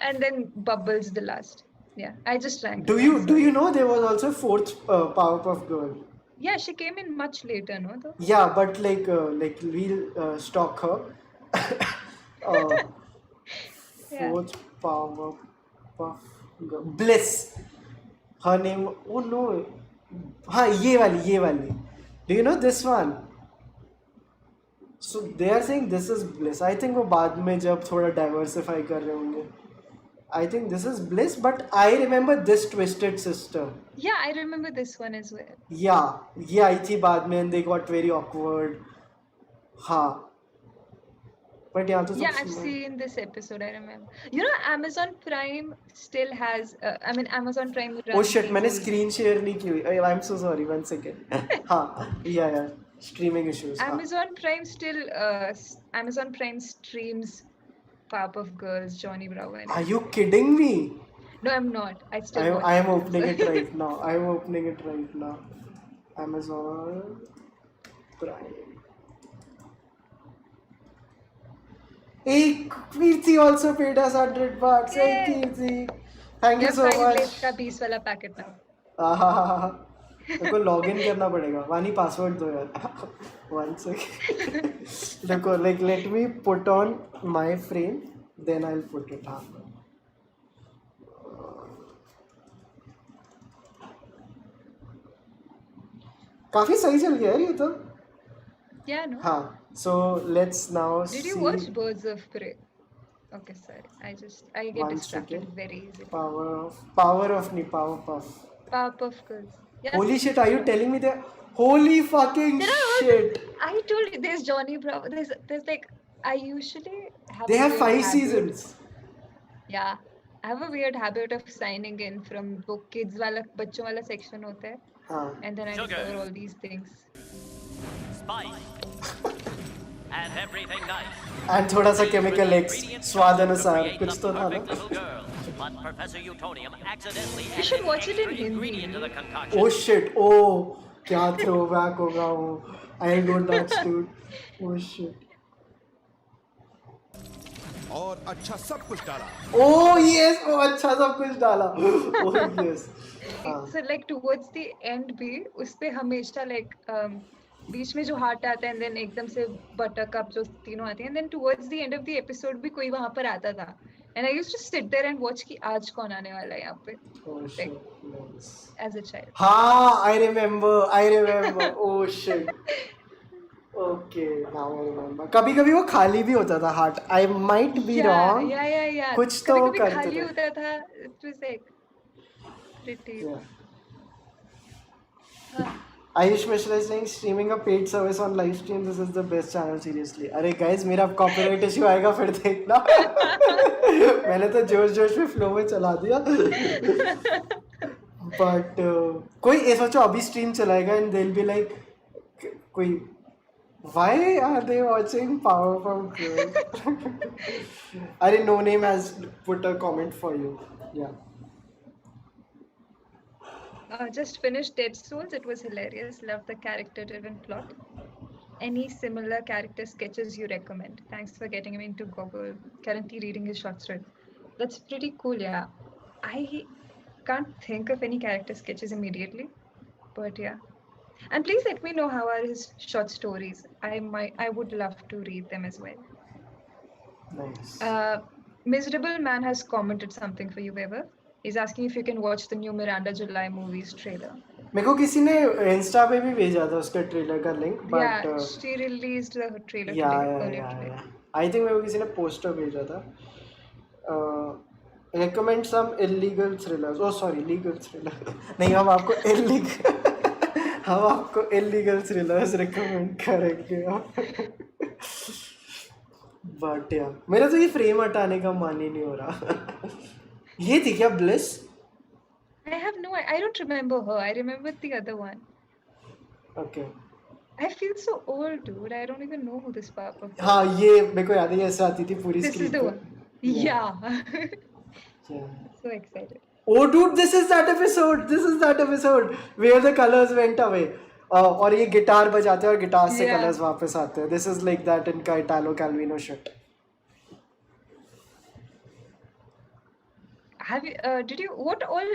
And then Bubbles the last. Yeah, I just ranked. Do her. you know there was also fourth Powerpuff Girl? Yeah, she came in much later, no? Though. Yeah, but like we'll stalk her. Yeah. Fourth Powerpuff Girl. Bliss. Her name. Oh no. हाँ ये वाली. Do you know this one? So they are saying this is Bliss. I think वो बाद में जब थोड़ा diversify कर रहे होंगे. I think this is Bliss, but I remember this Twisted Sister. Yeah, I remember this one as well. Yeah, ये आई थी बाद में and they got very awkward. हाँ. But यहाँ तो Yeah, I've seen this episode. I remember. You know, Amazon Prime still has. Amazon Prime. Oh shit, मैंने screen share नहीं की हुई. I'm so sorry. 1 second. हाँ, yeah. Streaming issues. Amazon Prime still. Amazon Prime streams Powerpuff Girls, Johnny Bravo. And Are you kidding me? no, I'm not. I still. I am opening it right now. Amazon Prime. Hey, Kirti also paid us $100. Hey, Kirti. Thank you You have so 5 much. lates का 20 वाला packet now. मेरे को log in करना पड़ेगा. वानी password दो यार. One second. देखो, like let me put on my frame, then I'll put it. हाँ. काफी सही चल गया यार ये तो. Yeah, no? हाँ. So let's now Did see. you watch Birds of Prey? Okay, sorry. I get One distracted second. very easily. Powerpuff. Powerpuff Girls. Yeah, Holy see, shit, are you telling me that? Holy fucking there are shit. I told you there's Johnny Bravo. There's like I usually have They a have weird 5 habit. seasons. Yeah. I have a weird habit of signing in from वो kids वाला बच्चों वाला section होता है. हाँ. And then I Sugar. discover all these things. Spice. And everything nice. And थोड़ा सा chemical X Ingredients स्वाद to अनुसार create कुछ the तो था perfect ना. little girl. But Professor Utonium accidentally You should added watch it in extra Hindi. ingredient to the concoction. Oh shit. Oh, क्या throwback होगा वो. I'll go nuts, dude. Oh shit. और अच्छा सब कुछ डाला. Oh yes. Oh अच्छा सब कुछ डाला. Oh yes. हाँ. So like towards the end भी उस पे हमेशा like बीच में जो हार्ट आता है and then एकदम से बटरकप जो तीनों आते हैं and then towards the end of the episode भी कोई वहाँ पर आता था and I used to sit there and watch कि आज कौन आने वाला है यहाँ पे Oh shit. Nice. as a child. हाँ, I remember. Oh shit. Okay, now I remember. कभी कभी वो खाली भी होता था heart. I might be wrong. Yeah. कुछ तो वो कभी करते खाली थे. होता था. It was like pretty. Yeah. Ayush Mishra is saying streaming a paid service on live stream. This is the best channel. Seriously. अरे guys, मेरा copyright issue आएगा फिर देखना. मैंने तो जोश में flow में चला दिया. But कोई ये सोचो अभी stream चलाएगा and they'll be like कोई why are they watching Powerpuff Girls? अरे no name has put a comment for you. Yeah. Just finished Dead Souls. It was hilarious. Love the character-driven plot. Any similar character sketches you recommend? Thanks for getting me into Google. Currently reading his short story. That's pretty cool, yeah. I can't think of any character sketches immediately, but yeah. And please let me know how are his short stories. I would love to read them as well. Nice. Miserable Man has commented something for you, Vaibhav. He's asking if you can watch the new Miranda July movies trailer. मेरे को किसी ने Insta पे भी भेजा था उसके trailer का link Yeah, but she released the trailer या today, earlier today. I think मेरे को किसी ने पोस्टर भेजा था रिकमेंड सम इलीगल थ्रिलर्स ओ सॉरी लीगल थ्रिलर नहीं हम आपको इलीगल थ्रिलर्स रिकमेंड करेंगे बट या मेरा तो ये फ्रेम हटाने का मन ही नहीं हो रहा ये थी क्या bliss I don't remember her. I remembered the other one. Okay I feel so old, dude. I don't even know who this Papa is. हाँ ये मेरे को याद है ये ऐसे आती थी पूरी This is स्क्रीन the पे one. Yeah. Yeah. So excited. Oh dude, this is that episode where the colors went away. और ये गिटार बजाते हैं और गिटार से Yeah. कलर्स वापस आते हैं. This is like that in Italo Calvino shit. What all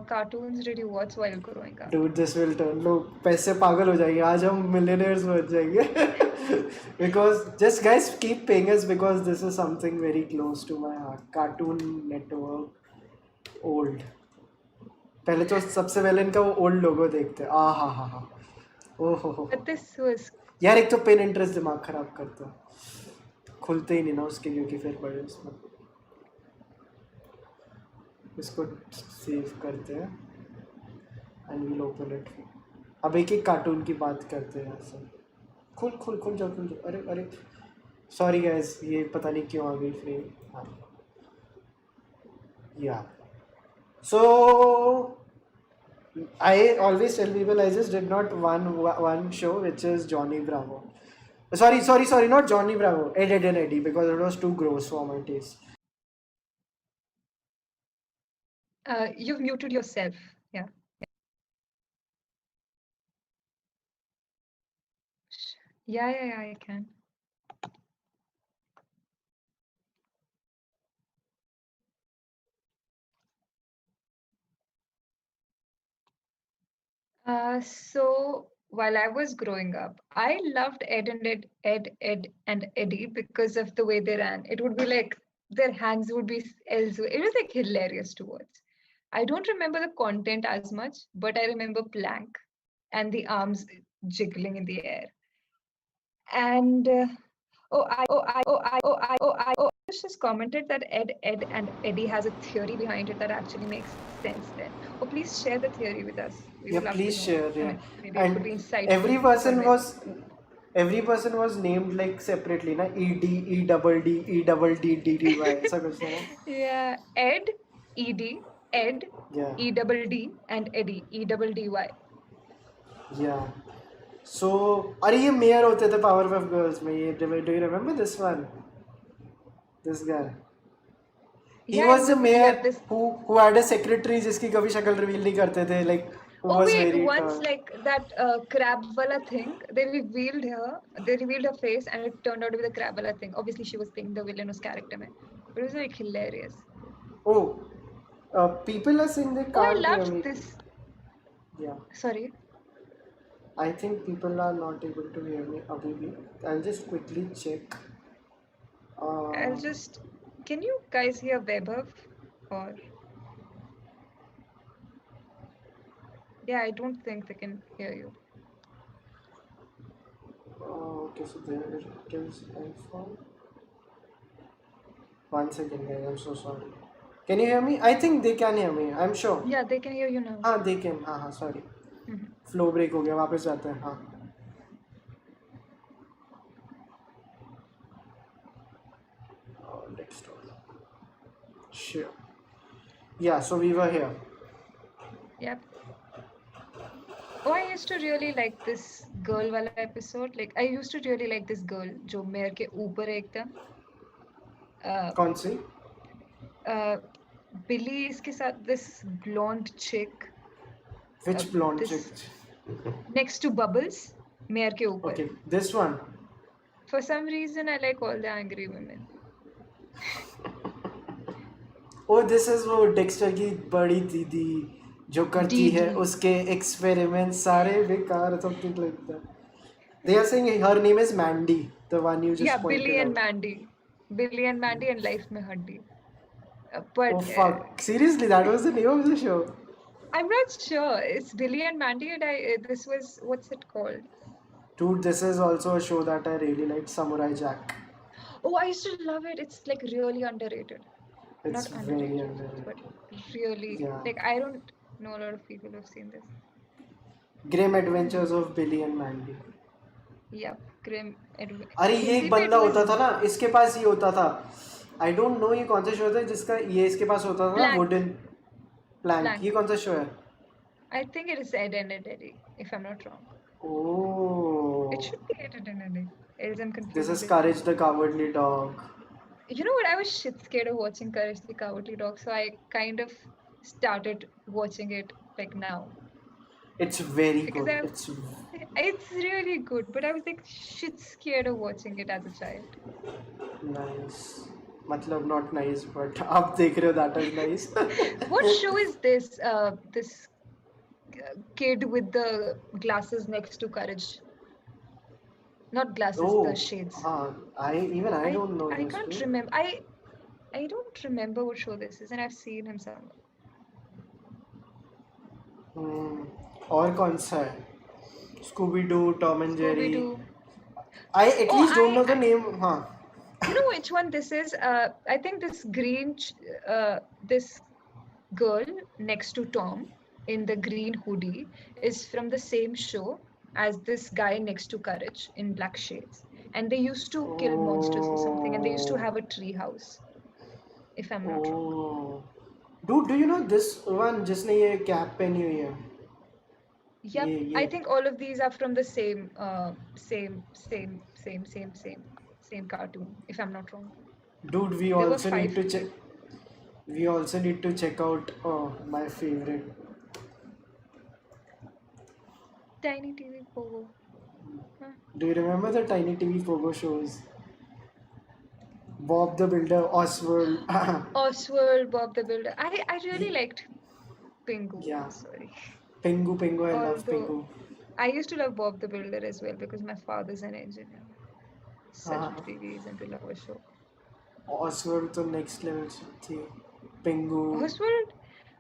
cartoons did you watch while growing up? Dude, this will turn. लोग पैसे पागल हो जाएंगे. आज हम millionaires बन जाएंगे. Because just guys keep paying us because this is something very close to my heart. Cartoon Network old. पहले तो सबसे पहले इनका वो old logo देखते हैं. हा. ओहो. But this was यार एक तो पेन इंटरेस्ट दिमाग खराब करता है खुलते ही नहीं ना उसके क्योंकि फिर बड़े उसमें इसको सेव करते हैं एंड वील ओपन इट अब एक एक कार्टून की बात करते हैं ऐसे खुल जाओ अरे सॉरी गाइस ये पता नहीं क्यों आ गई फ्रेम हाँ या सो I always tell people I just did not one show which is Johnny Bravo. Sorry, not Johnny Bravo. Ed and Eddie because it was too gross for my taste. you've muted yourself. Yeah. Yeah, I can. So while I was growing up, I loved Ed and Eddie because of the way they ran. It would be like their hands would be elsewhere. It was like hilarious to watch. I don't remember the content as much, but I remember Plank and the arms jiggling in the air. And just commented that Ed, and Eddie has a theory behind it that actually makes sense then. Oh, please share the theory with us. We Yeah, would love to please know. share. I Yeah, mean, maybe it could and be insightful every for person many. was every person was named like separately, na E double D ऐसा कुछ था ना? Yeah, Ed, ED, Ed, Yeah, EDD, and Eddie, EDDY. yeah. So अरे ये mayor होते थे Powerpuff Girls में ये do you remember this one? This guy. He Yeah, I was the remember. Yeah, mayor this. who had a secretary जिसकी कभी शक्ल reveal नहीं करते थे, like who Oh was wait, very once like that crab wala thing, they revealed her face, and it turned out to be the crab wala thing. Obviously, she was playing the villainous character, man. But it was like hilarious. oh people are saying they Oh, I can't hear loved me. this. Yeah, Sorry. I think people are not able to hear me abhi bhi. I'll just quickly check. I'll just. Can you guys hear Vaibhav? Or yeah, I don't think they can hear you. Okay, so there it is. iPhone. One second, guys. I'm so sorry. Can you hear me? I think they can hear me. I'm sure. Yeah, they can hear you now. हाँ they can. हाँ sorry. Mhm. Flow break हो गया. वापस जाते हैं. हाँ. Next one. Sure. Yeah. So we were here. Yep. Oh, I used to really like this girl wala episode. Like, I used to really like this girl, जो mayor के ऊपर है एकदम. कौन सी? Billy इसके साथ this blonde chick Which blonde this chick? next to Bubbles, mayor के ऊपर. Okay, this one. For some reason, I like all the angry women. Oh, this is वो डेक्स्टर की बड़ी दीदी जो करती है दीदी. उसके एक्सपेरिमेंट सारे बेकार, something like that. They are saying her name is Mandy, the one you just Yeah, pointed Billy and out. Mandy. Billy and Mandy and Life में हड्डी. But Oh fuck! Seriously, that was the name of the show. I'm not sure. It's Billy and Mandy, and this was what's it called? Dude, this is also a show that I really liked, Samurai Jack. Oh, I used to love it. It's like really underrated. It's Not very underrated, underrated. but really Yeah. like I don't know a lot of people who've seen this. Grim Adventures of Billy and Mandy. Yeah, Grim. अरे ये एक बंदा होता था ना, इसके पास ये होता था. I don't know ये कौन सा शो था जिसका ये इसके पास होता था ना, Plank. Wooden plank. Plank. ये कौन सा शो है? I think it is Ed and Eddie, if I'm not wrong. Oh. It should be Ed and Eddie. Else I'm confused. This is with- Courage the Cowardly Dog. You know what? I was shit scared of watching Courage the Cowardly Dog, so I kind of started watching it like now. It's very Because good. It's really good, but I was like shit scared of watching it as a child. Nice. मतलब not nice, but आप देख रहे हो that is nice. What show is this? This kid with the glasses next to Courage. Not glasses, Oh, the shades. I don't know I this. can't dude. remember. I don't remember what show this is, and I've seen him somewhere. और कौन सा है? Scooby Doo, Tom and Jerry. Scooby-Doo. I at least don't know the name. हाँ. You know which one this is? I think this this girl next to Tom in the green hoodie is from the same show as this guy next to Courage in black shades. And they used to kill monsters or something, and they used to have a tree house, if I'm not wrong. Oh. Dude, do you know this one जिसने ये cap पहनी हुई है? Yep, Yeah. I think all of these are from the same cartoon, if I'm not wrong. Dude, we were also need 5. to check. We also need to check out my favorite. Tiny TV Pogo. Do you remember the Tiny TV Pogo shows? Bob the Builder, Oswald. Oswald, Bob the Builder. I really liked Pingu. Yeah. Sorry. Pingu, Pingu, I love Although Pingu. I used to love Bob the Builder as well because my father's an engineer. Such a three reason to love a show. Oswald तो next level थी. Pingu.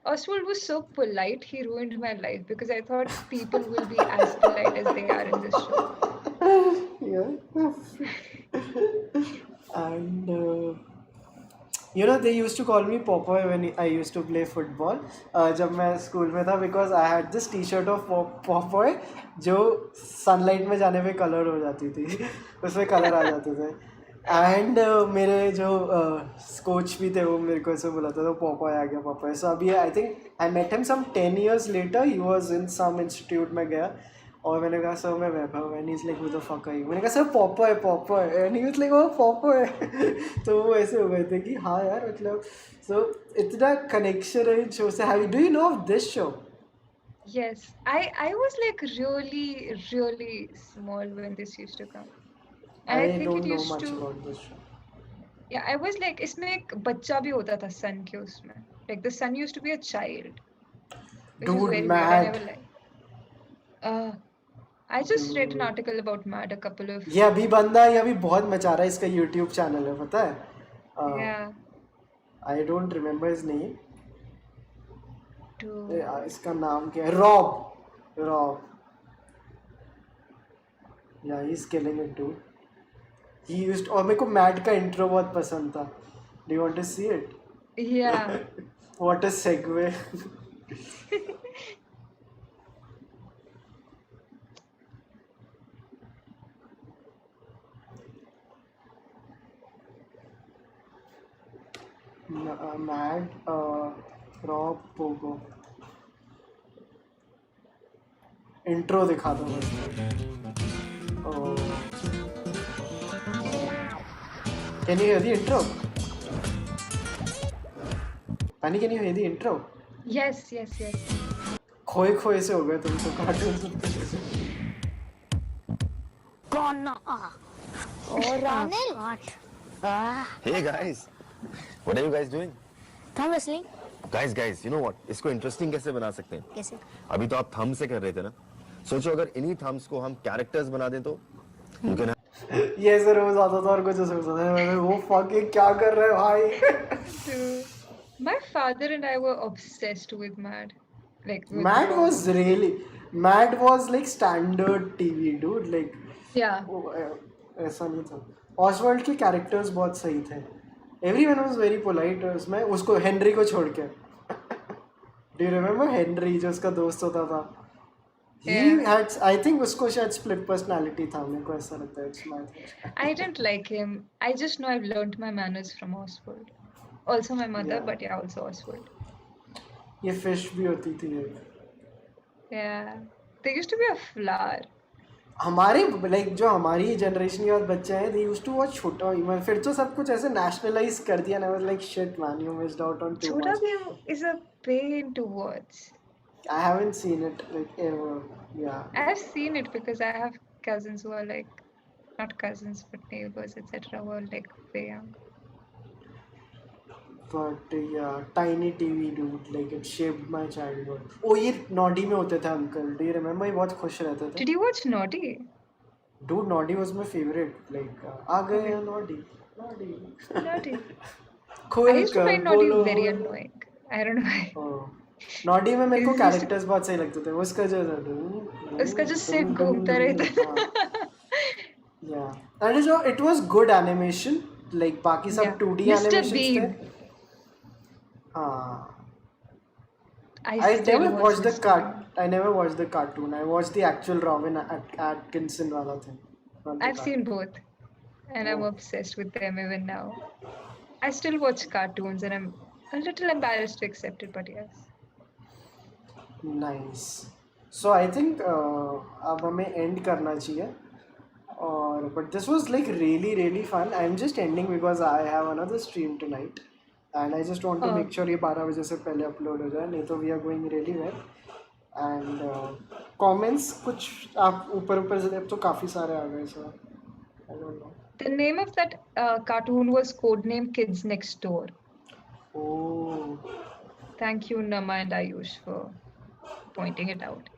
Oswald was so polite, he ruined my life because I thought people will be as polite as they are in this show. Yeah. And you know, they used to call me Popeye when I used to play football. जब मैं school में था, because I had this T-shirt of Popeye जो sunlight में जाने पे colour हो जाती थी, उसमें कलर आ जाते थे. एंड मेरे जो कोच भी थे वो मेरे को ऐसे बुलाता था, Popeye आ गया Popeye. So अभी I think I met him some 10 years later. He was in some institute में गया और मैंने कहा सर मैं Vaibhav, and he is like who the fuck are you. मैंने कहा sir Popeye, and he was like oh Popeye. तो वो ऐसे हो गए थे कि हाँ यार, मतलब सो इतना कनेक्शन है इन शो से. Do you know of this show? Yes, I was like really small when this used to come. And I I think don't it know used much to, about this show. yeah, I was like, इसमें एक बच्चा भी होता था सन के उसमें. Like the son used to be a child, which was Dude, very weird. I mad. never like. I just read an article about Mad a couple of. ये अभी बहुत मचा रहा है, इसका YouTube चैनल है, पता है? Yeah. I don't remember his name. To. इसका नाम क्या है? Rob. Yeah, he's killing it, dude. He used, और मेरे को मैड का इंट्रो बहुत पसंद था. Do you want to see it? Yeah. What a segue. Mad Rob Pogo. Intro दिखा दो मुझे. Can you hear the intro? Pani, can you hear the intro? Yes. खोए से हो गए तुम तो कार्टून सुनते. Hey guys, what are you guys doing? Thumb wrestling. Guys, you know what? इसको इंटरेस्टिंग कैसे बना सकते हैं? कैसे? अभी तो आप थंब से कर रहे थे ना. सोचो अगर इन्हीं थम्स को हम कैरेक्टर्स बना दें तो you can ये सर रोज आता था और कुछ ऐसे होता था. मैं वो फक ये क्या कर रहे हो भाई? So, my father and I were obsessed with Mad. Like with Mad Rob. was like standard TV, dude. Like Yeah. ऐसा नहीं था. Oswald के कैरेक्टर्स बहुत सही थे. Everyone was very polite. उसमें उसको हेनरी को छोड़ के. Do you remember Henry जो उसका दोस्त होता था? He had, I think उसको शायद split personality था. मेरे को ऐसा लगता है. It's my thing. I didn't like him. I just know I've learned my manners from Oswald. Also my mother, Yeah. but yeah, also Oswald. ये fish भी होती थी. Yeah. There used to be a flower. हमारे like जो हमारी generation के बाद बच्चे हैं, they used to watch छोटा भीम. फिर तो सब कुछ ऐसे nationalize कर दिया. And I was like, shit man, you missed out on too Chota much. Bheem is a pain to watch. I haven't seen it like ever. Yeah. I've seen it because I have cousins who are like, not cousins, but neighbors, etc. who are like very young. But yeah, tiny TV, dude. Like it shaped my childhood. Oh, ये Noddy में होते थे uncle. Do you remember? ये बहुत खुश रहते थे. Did you watch Naughty? Dude, Noddy was my favorite. Like आ गए हैं Noddy. Naughty. खोल I used to कर find Naughty बोलो. very annoying. I don't know why. Oh. Noddy में मेरे को It used to- कैरेक्टर्स बहुत सही लगते थे. उसका जो उसका जो सिर घूमता रहता. Yeah. That is how it was good animation. Like बाकी सब Yeah. 2D Mr. animations Bean. थे. हाँ. I still never watch watched the Mr. Bean. I never watched the cartoon. I watched the actual Robin Atkinson वाला thing. not the I've seen both, and I'm obsessed with them even now. I still watch cartoons, and I'm a little embarrassed to accept it, but yes. Nice. So I think अब हमें end करना चाहिए. और but this was like really fun. I'm just ending because I have another stream tonight, and I just want to Oh. make sure ये 12 बजे से पहले upload हो जाए. नहीं तो we are going really well. And comments कुछ आप ऊपर से अब तो काफी सारे आ गए, so I don't know. The name of that cartoon was codename Kids Next Door. Oh. Thank you, Nama and Ayush, for pointing it out.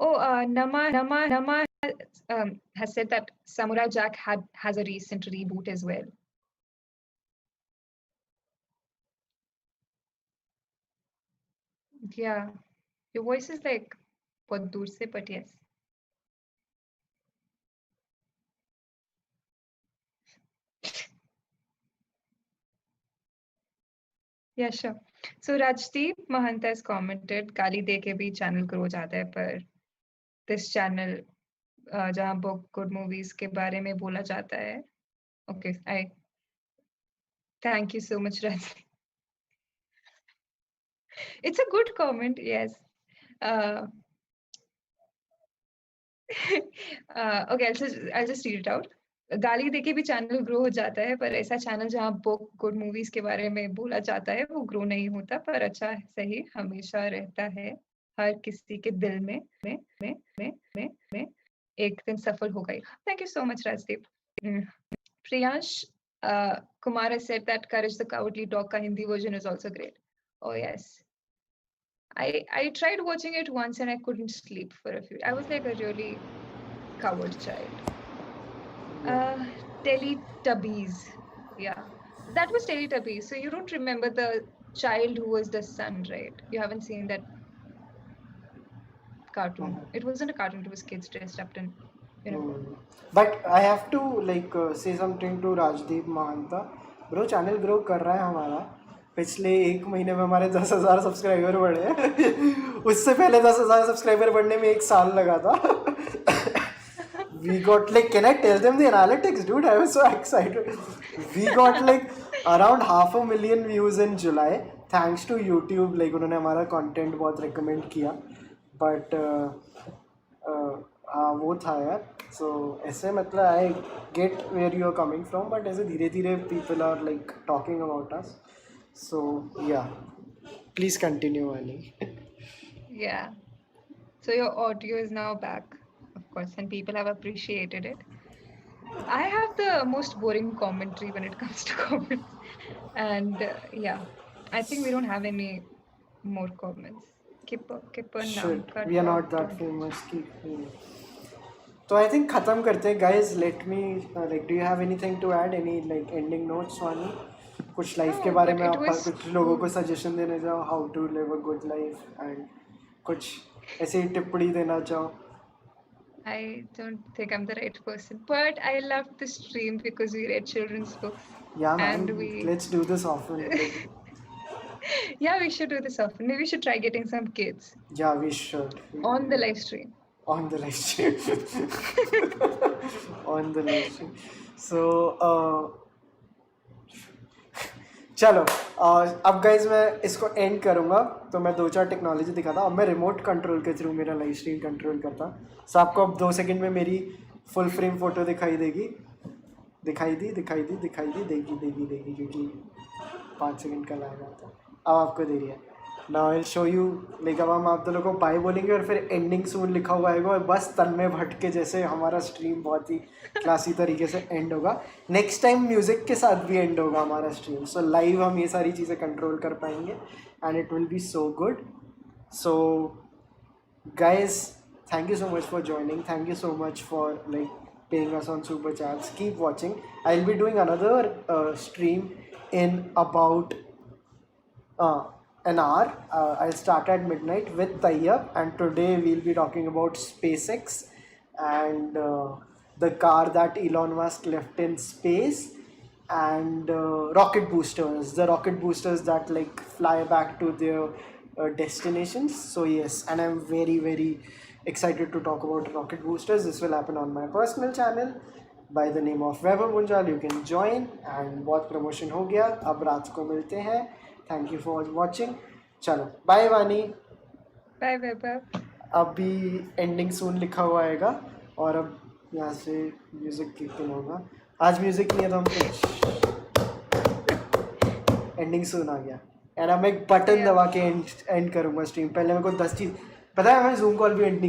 Oh, Nama has said that Samurai Jack has a recent reboot as well. Yeah, your voice is like बहुत दूर से, but yes. Yeah, sure. So Rajdeep Mahanta has commented, गाली दे के भी channel grow जाता है, पर this channel जहाँ book good movies के बारे में बोला जाता है. Okay, I thank you so much, Rajdeep. It's a good comment, yes. Okay, I'll just read it out. गाली देके भी चैनल ग्रो हो जाता है, पर ऐसा चैनल जहाँ बुक गुड मूवीज के बारे में बोला जाता है वो ग्रो नहीं होता, पर अच्छा सही हमेशा रहता है हर किसी के दिल में एक दिन सफल होगा ही. Thank you so much, Rajdeep. Priyansh Kumar has said that Courage the Cowardly Dog का Hindi version is also great. Oh yes. I tried watching it once and I couldn't sleep for a few. I was like a really coward child. Teletubbies. Yeah. That was Teletubbies. So you don't remember the child who was the son, right? You haven't seen that cartoon. It wasn't a cartoon, it was kids dressed up in uniform. But I have to say something to Rajdeep Mahanta. Bro, channel grow कर रहा है हमारा. पिछले 1 महीने में हमारे 10,000 subscriber बढ़े. उससे पहले 10,000 सब्सक्राइबर बढ़ने में 1 साल लगा था. We got can I tell them the analytics, dude? I was so excited. We got around 500,000 views in July thanks to YouTube. उन्होंने हमारा content बहुत recommend किया. But हाँ वो था यार. So ऐसे मतलब I get where you are coming from, but ऐसे धीरे-धीरे people are talking about us. So yeah, please continue, Ali. Yeah. So your audio is now back, of course, and people have appreciated it. I have the most boring commentary when it comes to comments, and yeah, I think we don't have any more comments. Shit, we are not that famous. So I think खत्म करते हैं, guys. Let me do you have anything to add? Any ending notes, Swani? कुछ life के बारे में आप कुछ लोगों को सजेशन देना चाहो, how to live a good life, and कुछ ऐसी टिप्पणी देना चाहो. I don't think I'm the right person, but I loved the stream because we read children's books. Yeah, man. And Let's do this often. Yeah, we should do this often. Maybe we should try getting some kids. Yeah, we should. On the live stream. On the live stream. On the live stream. So, चलो अब guys मैं इसको and करूँगा. तो मैं 2-4 technology दिखाता. अब मैं रिमोट कंट्रोल के थ्रू मेरा लाइव स्ट्रीम कंट्रोल करता. सो आपको अब 2 सेकंड में मेरी फुल फ्रेम फ़ोटो दिखाई देगी. देगी क्योंकि 5 सेकंड का लगा था. अब आपको दे रही है. Now I will show you अब हम आप दोनों को बाय बोलेंगे और फिर एंडिंग सून लिखा हुआ आएगा और बस तन्मय भट्ट जैसे हमारा स्ट्रीम बहुत ही क्लासी तरीके से एंड होगा. नेक्स्ट टाइम म्यूज़िक के साथ भी एंड होगा हमारा स्ट्रीम. सो लाइव हम ये सारी चीज़ें कंट्रोल कर पाएंगे and it will be so good. So guys, thank you so much for joining. Thank you so much for paying us on super chats. Keep watching. I'll be doing another stream in about an hour. I'll start at midnight with Tayyab, and today we'll be talking about SpaceX and the car that Elon Musk left in space, and rocket boosters, the rocket boosters that fly back to their destinations. So yes, and I'm very very excited to talk about rocket boosters. This will happen on my personal channel by the name of Vaibhav Munjal. You can join, and बहुत promotion हो गया. अब रात को मिलते हैं. Thank you for watching. चलो bye Vani. बाय Vaibhav. अभी एंडिंग सून लिखा हुआ आएगा और अब यहाँ से म्यूज़िक कीर्तन होगा. आज म्यूज़िक नहीं है तो हम कुछ एंडिंग सून आ गया. एंड अब मैं एक बटन दबा के एंड करूँगा स्ट्रीम. पहले मेरे को 10 चीज़ पता है. मैं जूम कॉल भी एंड